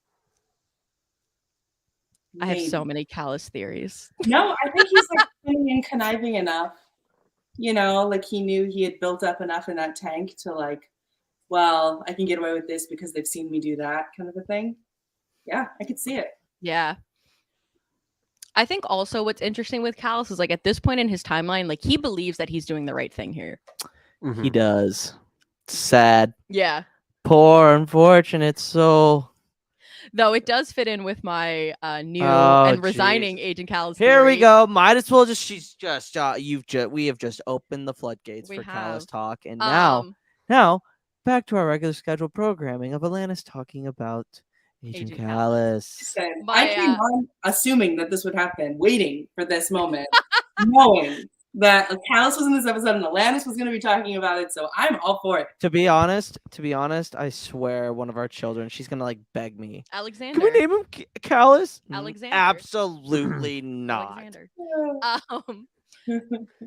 I have so Maybe. many callous theories. No, I think he's like cunning and conniving enough. Like he knew he had built up enough in that tank to like, well, I can get away with this because they've seen me do that kind of a thing. Yeah, I could see it. Yeah. I think also what's interesting with Callus is like at this point in his timeline, like he believes that he's doing the right thing here. He does. Sad. Yeah. Poor, unfortunate soul. Though it does fit in with my new Oh, and resigning jeez. Agent Callus. Here we theory. go. Might as well just we have just opened the floodgates We for Callus have. talk, and Um, now back to our regular scheduled programming of Alanis talking about Agent Agent Callus. Listen, My, I came on assuming that this would happen, waiting for this moment, knowing that Callus was in this episode and Alanis was going to be talking about it, so I'm all for it. To be honest, I swear one of our children, she's gonna like beg me. Alexander. Can we name him Callus? Alexander. Absolutely not. Alexander.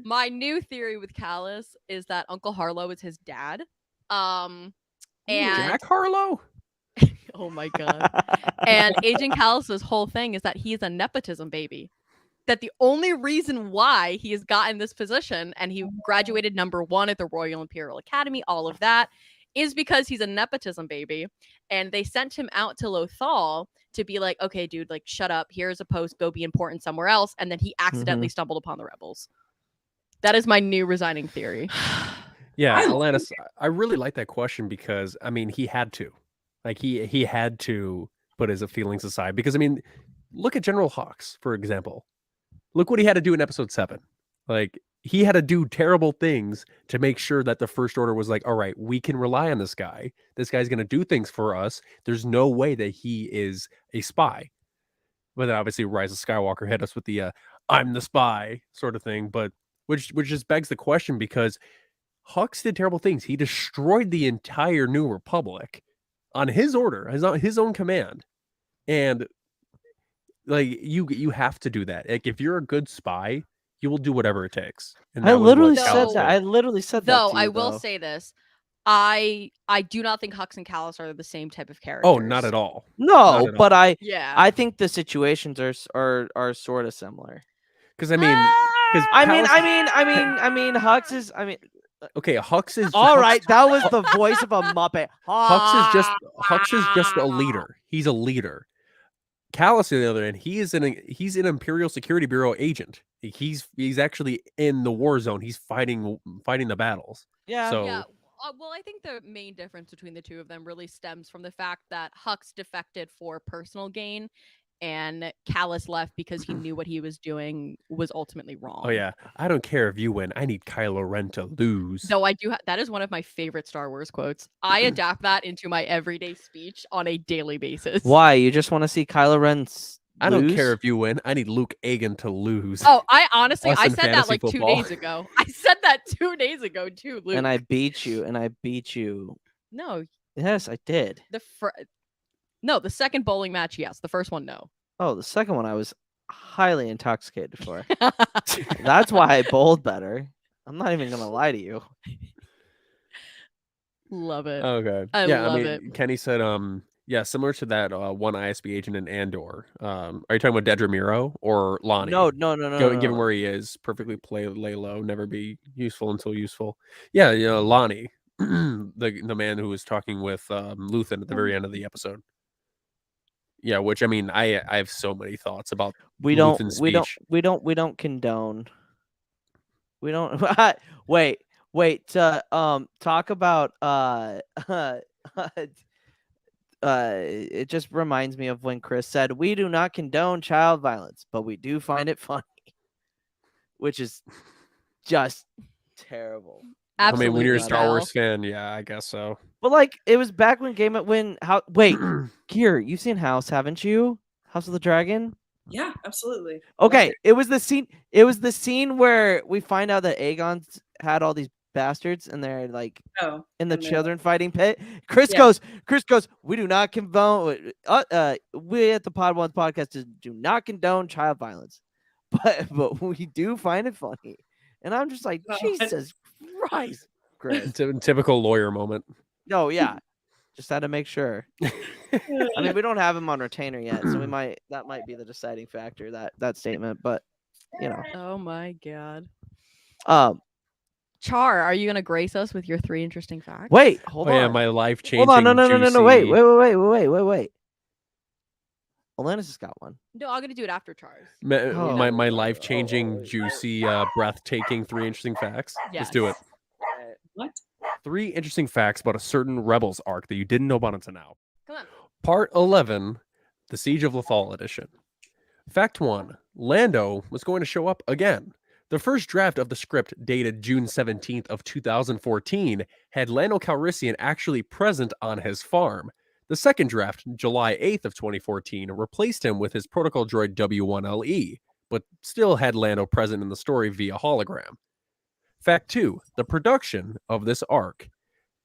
My new theory with Callus is that Uncle Harlow is his dad. And Jack Harlow? oh my god. And Agent Callus's whole thing is that he's a nepotism baby. That the only reason why he has gotten this position and he graduated #1 at the Royal Imperial Academy, all of that, is because he's a nepotism baby. And they sent him out to Lothal to be like, okay, dude, like, shut up. Here's a post. Go be important somewhere else. And then he accidentally stumbled upon the rebels. That is my new resigning theory. Yeah, Alanis, I really like that question because, I mean, he had to. Like, he had to put his feelings aside. Because, I mean, look at General Hawks, for example. Look what he had to do in episode 7. Like, he had to do terrible things to make sure that the First Order was like, all right, we can rely on this guy. This guy's going to do things for us. There's no way that he is a spy. But then obviously Rise of Skywalker hit us with the I'm the spy sort of thing. But which just begs the question because Hux did terrible things. He destroyed the entire New Republic on his order, his own command. And like you have to do that. Like if you're a good spy, you will do whatever it takes. And I that was literally what said Callus that. did. I literally said that. Though to you, I will though. say this. I do not think Hux and Callus are the same type of characters. Oh, not at all. No, Not at but all. I think the situations are sort of similar. Because I mean, because I mean, Hux is. okay, Hux is All Hux- right, that was the voice of a Muppet. Hux is just a leader. He's a leader. Callus, on the other hand, he's an Imperial Security Bureau agent. He's actually in the war zone. He's fighting the battles. Yeah. So Yeah. Well, I think the main difference between the two of them really stems from the fact that Hux defected for personal gain and Callus left because he knew what he was doing was ultimately wrong. oh yeah, I don't care if you win. I need Kylo Ren to lose. Though I do that is one of my favorite Star Wars quotes. I adapt that into my everyday speech on a daily basis. Why? You just want to see Kylo Ren I don't lose? care if you win. I need Luke Agan to lose. Oh, I honestly, Us I in said that fantasy like football. 2 days ago. I said that 2 days ago too, Luke. And I beat you. No, Yes, I did. the second bowling match, yes. The first one, no. Oh, the second one I was highly intoxicated for. That's why I bowled better. I'm not even gonna lie to you. Love it. Okay. I yeah, love I mean, it. Kenny said, yeah, similar to that one ISB agent in Andor. Are you talking about Dedramiro or Lonnie? No. Given where he is, perfectly lay low, never be useful until useful. Yeah, Lonnie, the man who was talking with Lothal at the very end of the episode. Yeah, which I mean, I have so many thoughts about Luthen's speech. We don't condone. We don't wait talk about it just reminds me of when Chris said we do not condone child violence, but we do find it funny, which is just terrible. I mean, when you're a Absolutely, Star Wars Mel. fan, yeah, I guess so. But like it was back when Kier, you've seen House, haven't you? House of the Dragon? Yeah, absolutely. Okay, it was the scene where we find out that Aegon's had all these bastards and they're like Oh, in the and children fighting pit. Chris Yeah. goes, we do not condone we at the Pod Ones podcast do not condone child violence. But we do find it funny. And I'm just like, God. Jesus Christ, Chris. Typical lawyer moment. No, yeah. Just had to make sure. I mean, we don't have him on retainer yet, so that might be the deciding factor, that statement. But you know. Oh my god. Um Char, are you gonna grace us with your 3 interesting facts? wait, hold Oh on. yeah, my life-changing. Hold on, no, wait. juicy- Alanis has got one. No, I'm gonna do it after Char's. My life-changing, juicy, breathtaking 3 interesting facts. Let's do it. Yes. What? 3 interesting facts about a certain Rebels arc that you didn't know about until now. Come on. Part 11, The Siege of Lothal edition. Fact 1, Lando was going to show up again. The first draft of the script, dated June 17th of 2014, had Lando Calrissian actually present on his farm. The second draft, July 8th of 2014, replaced him with his protocol droid W1LE, but still had Lando present in the story via hologram. Fact 2, the production of this arc.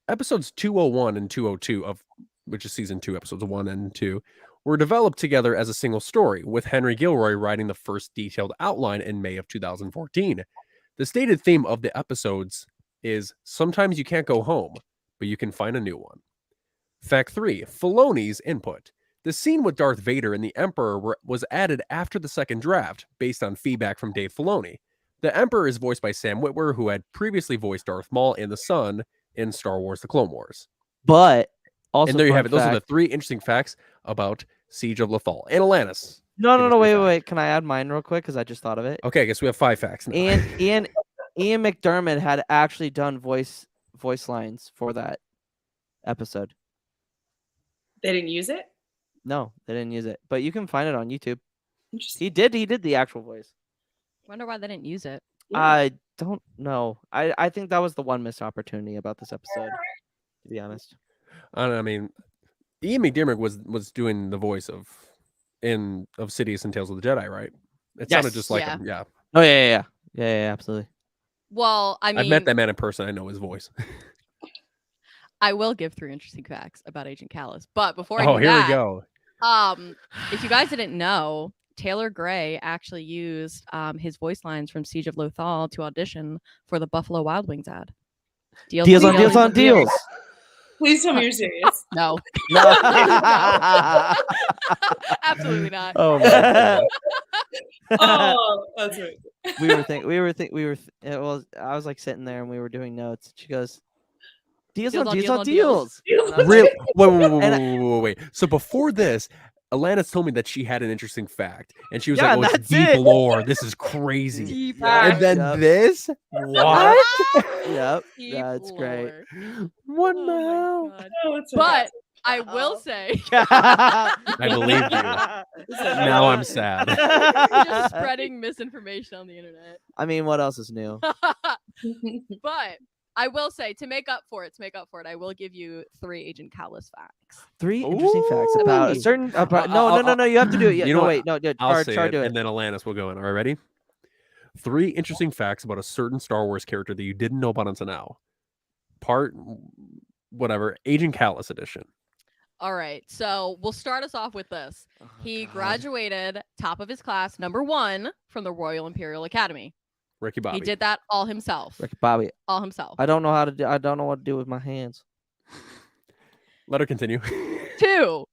Episodes 201 and 202 of which is season 2, episodes 1 and 2, were developed together as a single story, with Henry Gilroy writing the first detailed outline in May of 2014. The stated theme of the episodes is, sometimes you can't go home, but you can find a new one. Fact 3, Filoni's input. The scene with Darth Vader and the Emperor was added after the second draft, based on feedback from Dave Filoni. The Emperor is voiced by Sam Witwer, who had previously voiced Darth Maul and the Son in Star Wars The Clone Wars. But also, and there you fun have it. Those are the fact- 3 interesting facts about Siege of Lothal. And Alanis. No, Give us your wait. fact. Can I add mine real quick? Because I just thought of it. Okay, I guess we have 5 facts now. And Ian McDermott had actually done voice lines for that episode. They didn't use it? No, they didn't use it, but you can find it on YouTube. Interesting. He did the actual voice. Wonder why they didn't use it. Yeah. I don't know. I think that was the one missed opportunity about this episode, to be honest. I mean, Ian McDermott was doing the voice of Sidious and Tales of the Jedi, right? It sounded Yes. just like Yeah. him. Yeah. Oh yeah, absolutely. Well, I mean, I've met that man in person. I know his voice. I will give 3 interesting facts about Agent Callus. But before I Oh, do here that, we go. If you guys didn't know, Taylor Gray actually used his voice lines from Siege of Lothal to audition for the Buffalo Wild Wings ad. Deals on deals. Please tell me you're serious. No, No. absolutely not. Oh my god. Oh, that's right. I was like sitting there and we were doing notes. She goes, deals Deals on on deals on deals. deals. And I was Real? like, Wait. So before this, Alanis told me that she had an interesting fact, and she was Yeah, like, "Oh, it's that's deep it. lore. This is crazy." Deep Yeah, And then Yep. this, what? Yep, Deep that's great. lore. What Oh the my hell? God. Oh, it's But fantastic. I will say, I believed you. Now I'm sad. just spreading misinformation on the internet. I mean, what else is new? But I will say, to make up for it, I will give you 3 Agent Callus facts. 3 interesting facts about a Ooh. certain. I'll- No. You have to do it. Yeah, you know no, what? wait, no. I'll Char, say it, do it. and then Alanis will go in. All right, ready? 3 interesting facts about a certain Star Wars character that you didn't know about until now. Part, whatever, Agent Callus edition. All right, so we'll start us off with this. Oh, He God. graduated top of his class, #1 from the Royal Imperial Academy. Ricky Bobby. He did that all himself. Ricky Bobby. All himself. I don't know how to do. I don't know what to do with my hands. Let her continue. 2,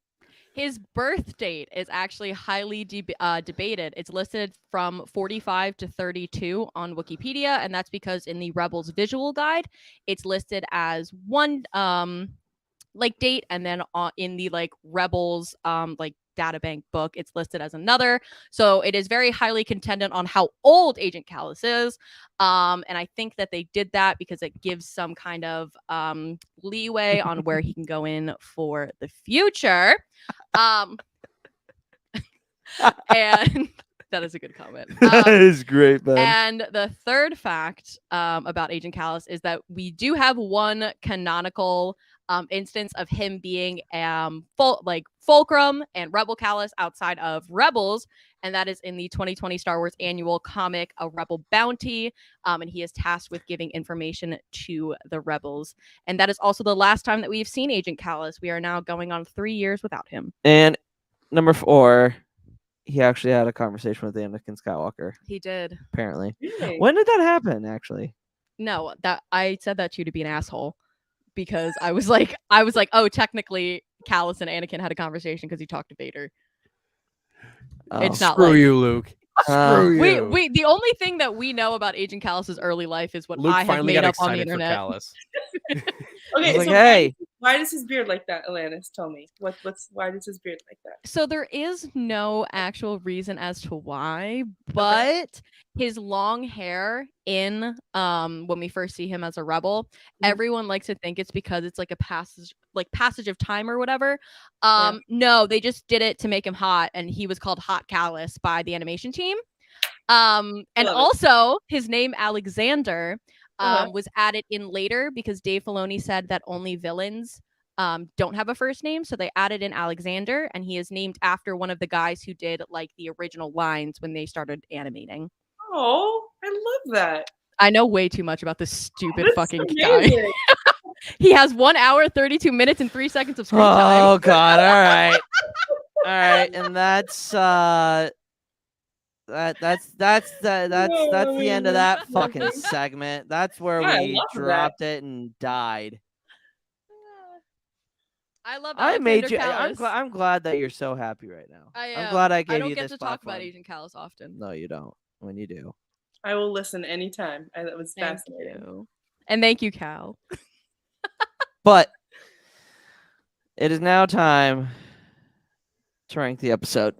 his birth date is actually highly debated. It's listed from 45 to 32 on Wikipedia, and that's because in the Rebels visual guide, it's listed as one date, and then in the Rebels databank book, it's listed as another. So it is very highly contended on how old Agent Callus is. And I think that they did that because it gives some kind of leeway on where he can go in for the future. And that is a good comment. is great, man. And the third fact about Agent Callus is that we do have one canonical instance of him being Fulcrum and Rebel Callus outside of Rebels, and that is in the 2020 Star Wars annual comic, A Rebel Bounty, and he is tasked with giving information to the Rebels. And that is also the last time that we've seen Agent Callus. We are now going on 3 years without him. And number 4, he actually had a conversation with Anakin Skywalker. He did. Apparently, Really? when did that happen? Actually, No, that I said that to you to be an asshole because I was like, oh, technically, Callus and Anakin had a conversation because he talked to Vader. It's not Screw like you, Luke. Screw you. we. The only thing that we know about Agent Callus's early life is what Luke I have finally made got up on the excited for internet. Callus. Okay, like, so hey. why does his beard like that, Alanis? Tell me. Why does his beard like that? So there is no actual reason as to why, but his long hair in when we first see him as a rebel, everyone likes to think it's because it's like a passage of time or whatever. No, they just did it to make him hot, and he was called Hot Callus by the animation team. And also his name Alexander was added in later because Dave Filoni said that only villains don't have a first name, so they added in Alexander, and he is named after one of the guys who did like the original lines when they started animating. Oh, I love that. I know way too much about this stupid That's fucking amazing. guy. He has 1 hour, 32 minutes, and 3 seconds of screen time. Oh God! All right, and that's that's the end of that fucking segment. That's where Yeah, I we love that. dropped it and died. I love I Alexander made you. Callus. I'm glad that you're so happy right now. I I'm glad I gave I don't you get this to talk about platform. Agent Callus often. No, you don't. When you do. I will listen anytime. That was Thank fascinating. you. And thank you, Cal. But it is now time to rank the episode.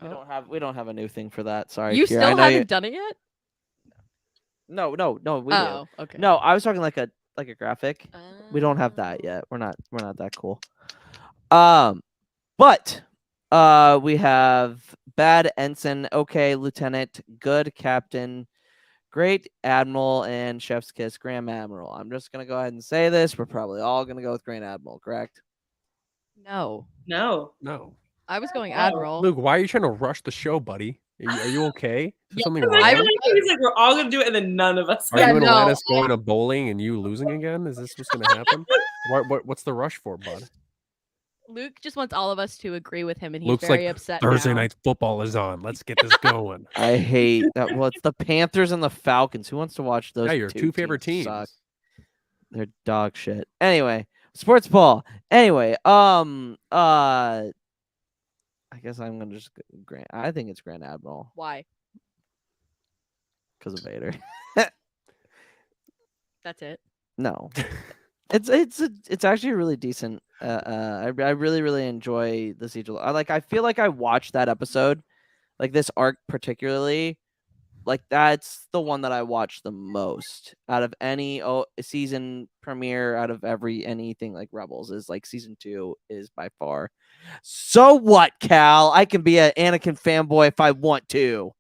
We don't have a new thing for that. Sorry. You Kier. still haven't done it yet? No, we Oh, do. okay. No, I was talking like a graphic. We don't have that yet. We're not that cool. But we have bad ensign, okay lieutenant, good captain, great admiral, and chef's kiss, grand admiral. I'm just gonna go ahead and say this. We're probably all gonna go with grand admiral, correct? No. No. I was going Oh. Admiral. Luke, why are you trying to rush the show, buddy? Are you okay? Is there something I wrong? feel like he's like, we're all gonna do it, and then none of us. Are Yeah, you and no. Alanis going to bowling and you losing again? Is this what's going to happen? What's the rush for, bud? Luke just wants all of us to agree with him, and he's Luke's very like, upset Thursday now. night football is on. Let's get this going. I hate that. Well, it's the Panthers and the Falcons. Who wants to watch those? Yeah, your two favorite teams. Suck. They're dog shit. Anyway, sports ball. Anyway, I guess I'm gonna just I think it's Grand Admiral Why? because of Vader. That's it. No, it's actually really decent. I really enjoy the Siege. I feel like I watched that episode, like this arc particularly. Like that's the one that I watched the most out of any season premiere, out of anything like Rebels is like season 2 is by far. So what, Cal? I can be an Anakin fanboy if I want to.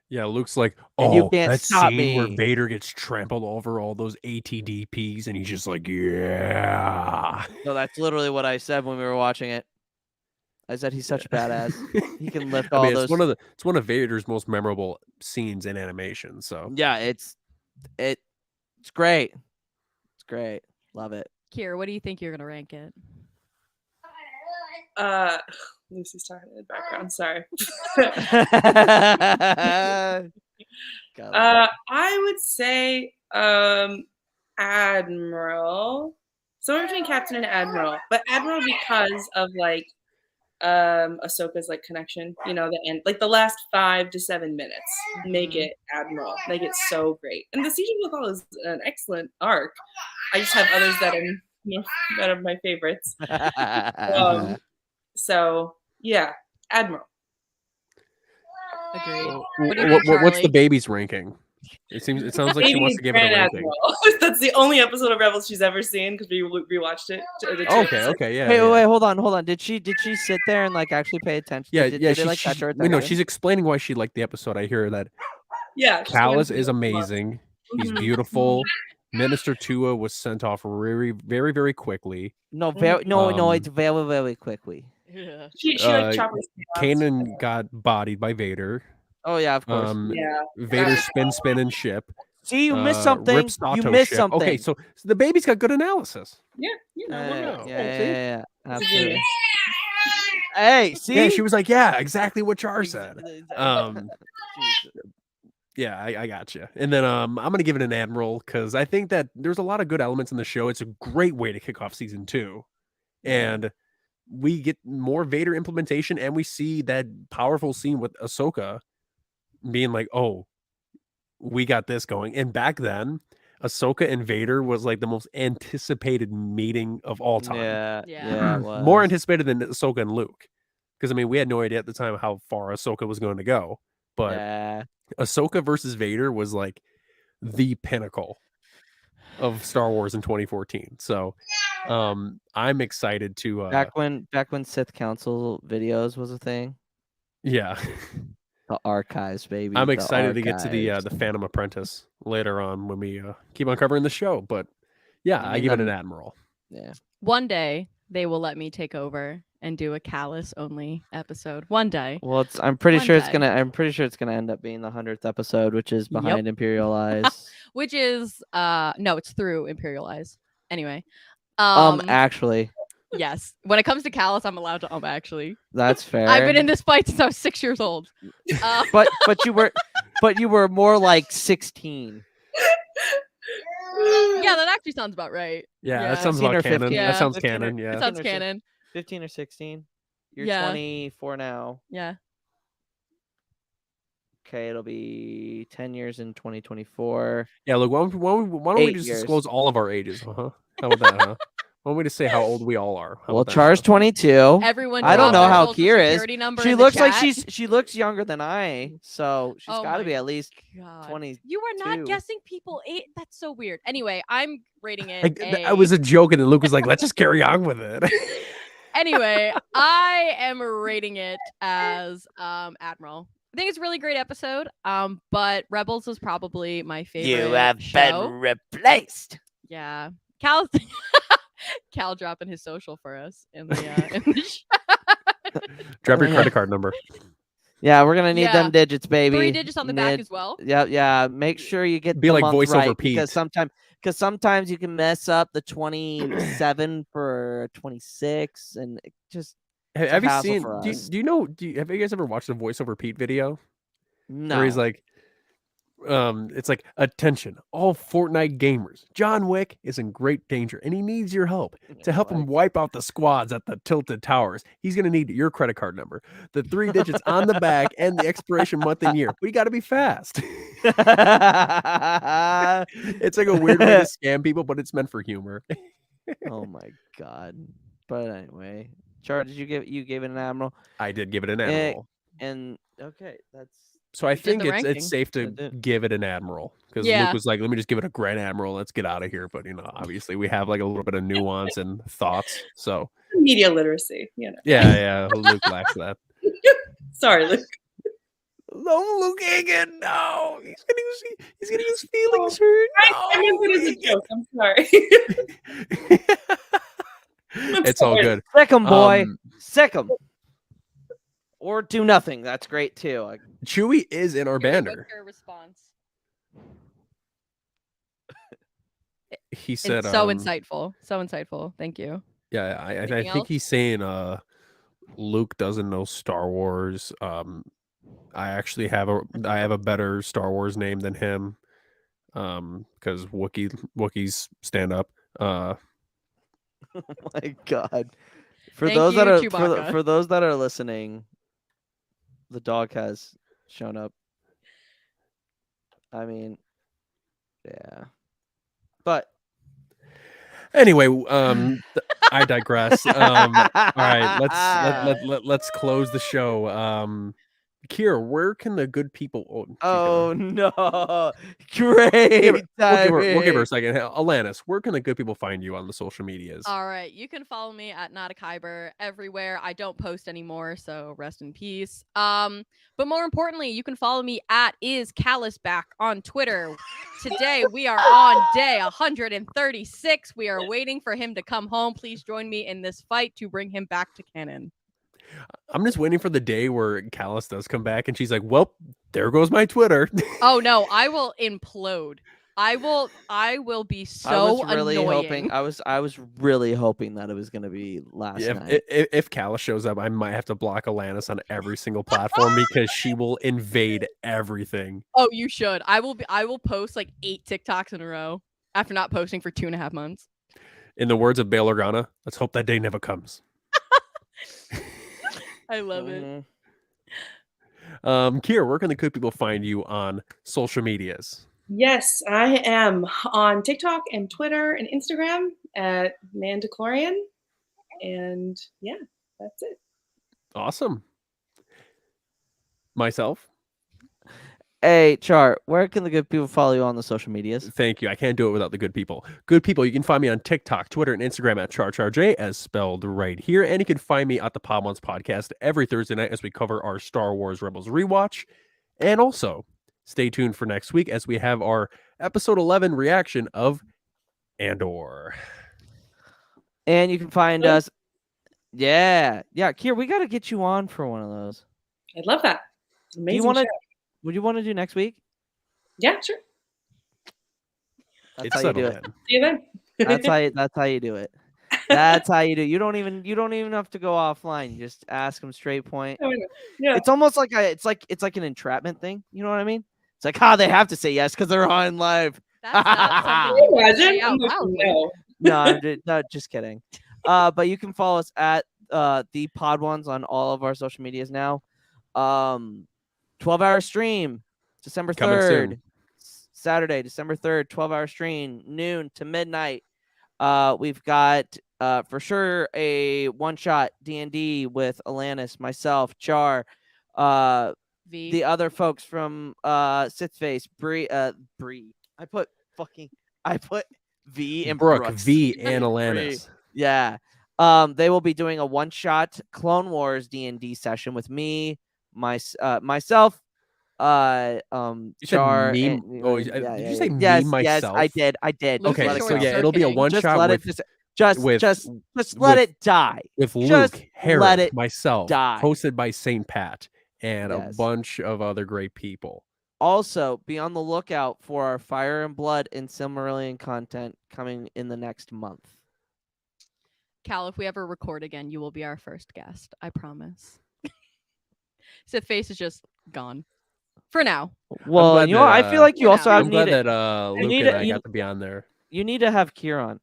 Yeah, Luke's like, And you oh, can't that stop scene where me." Vader gets trampled over all those ATDPs, and he's just like, yeah. No, that's literally what I said when we were watching it. I said he's such a badass. He can lift I all mean, those. it's one of Vader's most memorable scenes in animation. So Yeah, it's great. It's great. Love it. Kier, what do you think you're gonna rank it? Lucy's talking in the background. Sorry. I would say Admiral. Somewhere between Captain and Admiral, but Admiral because of like Ahsoka's like connection, the end, like the last 5 to 7 minutes make it Admiral, make it so great. And the Siege of Lothal is an excellent arc. I just have others that are my favorites. So yeah, Admiral. Agreed. What's the baby's ranking? It sounds like she wants to give it a ranking. That's the only episode of Rebels she's ever seen because we rewatched it. Okay, yeah. Hey, yeah. wait, hold on. Did she sit there and like actually pay attention? Yeah, Did they, like, she's, touch her no, she's explaining why she liked the episode. I hear that. Yeah, Callus is amazing. He's beautiful. Minister Tua was sent off very, very, very quickly. No, it's very, very quickly. Yeah. She like choppers. Kanan got bodied by Vader. Oh yeah, of course. Yeah. Vader spinning ship. See, you missed something. Rips You Auto missed ship. something. Okay, so the baby's got good analysis. Yeah. Yeah. Absolutely. Hey, see? Yeah, she was like, yeah, exactly what Char said. Jesus. Yeah, I got you. And then I'm gonna give it an Admiral because I think that there's a lot of good elements in the show. It's a great way to kick off season 2, and we get more Vader implementation, and we see that powerful scene with Ahsoka being like, "Oh, we got this going." And back then, Ahsoka and Vader was like the most anticipated meeting of all time. Yeah, Yeah. it was. More anticipated than Ahsoka and Luke, because I mean, we had no idea at the time how far Ahsoka was going to go, but. Yeah. Ahsoka versus Vader was like the pinnacle of Star Wars in 2014. So I'm excited to Back when Sith Council videos was a thing. yeah. The archives, baby. I'm the excited to get to the archives. Phantom Apprentice later on when we keep on covering the show. But yeah, You I mean give it an the- Admiral. Yeah. One day they will let me take over and do a Callus only episode. One day. Well, I'm pretty One sure it's day. gonna end up being the 100th episode, which is Yep. behind Imperial Eyes. Which is no, it's through Imperial Eyes. Anyway. Actually, Yes. When it comes to Callus, I'm allowed to actually. that's fair. I've been in this fight since I was 6 years old. but you were more like 16. Yeah, that actually sounds about right. Yeah, Yeah. that sounds 15 or about canon. 15. That sounds 15 or- canon. That Yeah. sounds 15 or six- canon. 15 or 16. You're Yeah. 24 now. Yeah. Okay, it'll be 10 years in 2024. Yeah. Look, why don't we 8 just years. disclose all of our ages? How about that? Huh? Why don't we just say how old we all are? How Well, about that, Char's huh? 22. Everyone. I don't drop know their how social Kira is. security number She in the looks like chat. she looks younger than I, so she's Oh got to my be at least God. 20. You are not 22. guessing people age. That's so weird. Anyway, I'm rating it. I was a joke, and then Luke was like, "Let's just carry on with it." Anyway, I am rating it as Admiral. I think it's a really great episode. But Rebels was probably my favorite show. replaced. Yeah, Cal dropping his social for us in the in the Drop your Yeah. credit card number. Yeah, we're gonna need Yeah. them digits, baby. 3 digits on the back Need- as well. Yeah. Make sure you get Be the like month voiceover right, Pete. because sometimes you can mess up the 27 for 26, and it just Have you hassle seen? for Do you, us. do you know? Have you guys ever watched a voiceover Pete video no. where he's like, it's like, attention, all Fortnite gamers. John Wick is in great danger, and he needs your help to help him wipe out the squads at the Tilted Towers. He's gonna need your credit card number, the 3 digits on the back, and the expiration month and year. But you got to be fast. It's like a weird way to scam people, but it's meant for humor. Oh my god. But anyway, Char, did you gave it an Admiral? I did give it an Eh, Admiral. And okay, that's So I did think the it's ranking. safe to I did. give it an Admiral because Yeah. Luke was like, "Let me just give it a Grand Admiral. Let's get out of here." But obviously we have like a little bit of nuance and thoughts. So Media literacy, yeah, Luke lacks that. Sorry, Luke. No, Luke Hagen, no, he's getting his feelings hurt. I meant it as a joke. I'm sorry. It's all good. sick 'em, boy. Um, Sick 'em. Or do nothing. That's great too. Chewie is in our Okay, banner. What's your response? He said, It's so insightful. So insightful. Thank you. Yeah, I Anything think else? he's saying Luke doesn't know Star Wars. I actually have a better Star Wars name than him. Because Wookiees stand up. Oh my god. For Thank those you, that are Chewbacca. for those that are listening, the dog has shown up. I mean, yeah. But Anyway, I digress. All right, let's close the show. Kira, where can the good people? Oh no! Great. we'll give her a second. Hey, Alanis, where can the good people find you on the social medias? All right, you can follow me at Not a Kyber everywhere. I don't post anymore, so rest in peace. But more importantly, you can follow me at @iscallusback on Twitter. Today we are on day 136. We are waiting for him to come home. Please join me in this fight to bring him back to canon. I'm just waiting for the day where Callus does come back and she's like, "Well, there goes my Twitter." Oh no, I will implode. I will be I so was really annoying. hoping. I was really hoping that it was gonna be last Yeah, night. if Calla shows up, I might have to block Alanis on every single platform because she will invade everything. Oh, you should. I will post like 8 TikToks in a row after not posting for 2.5 months. In the words of Bail Organa, let's hope that day never comes. I love it. Mhm. Kier, where can the good people find you on social medias? Yes, I am on TikTok and Twitter and Instagram at Mandacorian. And yeah, that's it. Awesome. Myself, Hey, Char, where can the good people follow you on the social medias? thank you. I can't do it without the good people. Good people, you can find me on TikTok, Twitter, and Instagram at CharCharJ, as spelled right here. And you can find me at the Pod Ones podcast every Thursday night as we cover our Star Wars Rebels rewatch. And also, stay tuned for next week as we have our episode 11 reaction of Andor. And you can find Oh. us. Yeah, Kier, we got to get you on for one of those. I love that. Do Amazing you want to? show. Would you want to do next week? Yeah, sure. That's It's how you settled do it. in. See you then. That's how you do it. That's how you do. You don't even have to go offline. You just ask them straight point. Oh, yeah. It's almost like it's like an entrapment thing. You know what I mean? It's like they have to say yes because they're on live. That's not something Can you you would imagine? say I'm out like, loud. no. No, just kidding. But you can follow us at the Pod Ones on all of our social medias now. 12-hour stream, December Coming 3rd, soon. Saturday, December 3rd, 12-hour stream, noon to midnight. We've got for sure a one-shot D&D with Alanis, myself, Char, V. the other folks from Sith Face, Bree. I put V and Brooke, Brooks. V, and Bree. Alanis. Yeah. They will be doing a one-shot Clone Wars D&D session with me, myself, You said Char. me. And, Oh, did you say me, yes, myself? Yes, I did. Luke Okay, is Just let it so short go. yeah, it'll be a circuiting. one Just shot let with it just let with- it die. with Just Luke, let Hereth, it myself, die. hosted by Saint Pat, and a Yes. bunch of other great people. Also, be on the lookout for our Fire and Blood and Silmarillion content coming in the next month. Cal, if we ever record again, you will be our first guest. I promise. Sith Face is just gone. For now. Well, glad you know, I that, feel like you for also now. have I'm glad needed. that Luke need and a- I you- got to be on there. You need to have Kieran.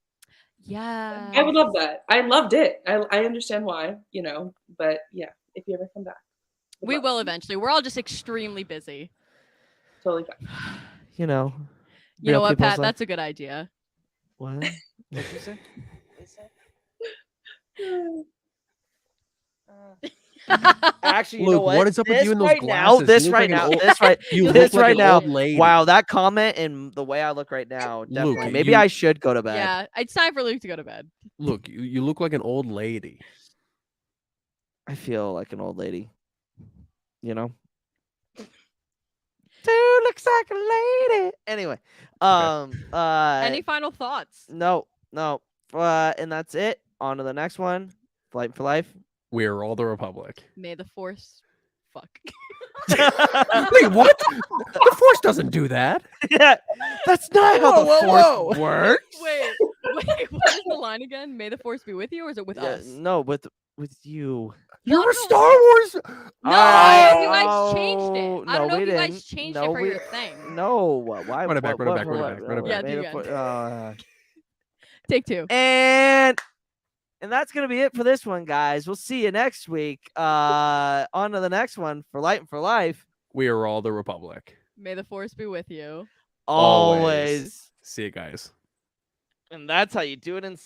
Yeah. I would love that. I loved it. I understand why, but yeah, if you ever come back. would We love will it. eventually. We're all just extremely busy. Totally fine. You know. You know real what, people's Pat? life- That's a good idea. What? What'd you say? Actually, you know Luke, what? what is up with This you and those right now, glasses? this You look right like an now, old- this right, You this look like right an now. old lady. Wow, that comment and the way I look right now, definitely. Luke, Maybe you- I should go to bed. Yeah, it's time for Luke to go to bed. Look, you look like an old lady. I feel like an old lady. You know? Dude looks like a lady. Anyway. Any final thoughts? No. And that's it. On to the next one. Flight for life. We are all the Republic. May the Force. Fuck. Wait, what? The Force doesn't do that. Yeah, that's not how the Whoa, Force whoa. works. Wait, what is the line again? May the Force be with you, or is it with Yeah, us? no, with you. You're Well, a no. Star Wars. No, I don't know if you guys changed it. Oh, I don't no, know we if you guys didn't. changed No, it for we- your thing. No, why? Run it back, run it what- back, run it what- back, run it what- back. made Yeah, a do fo- Take 2. And that's gonna be it for this one, guys. We'll see you next week. On to the next one for Light and for Life. We are all the Republic. May the Force be with you. Always. See you guys. And that's how you do it in sync.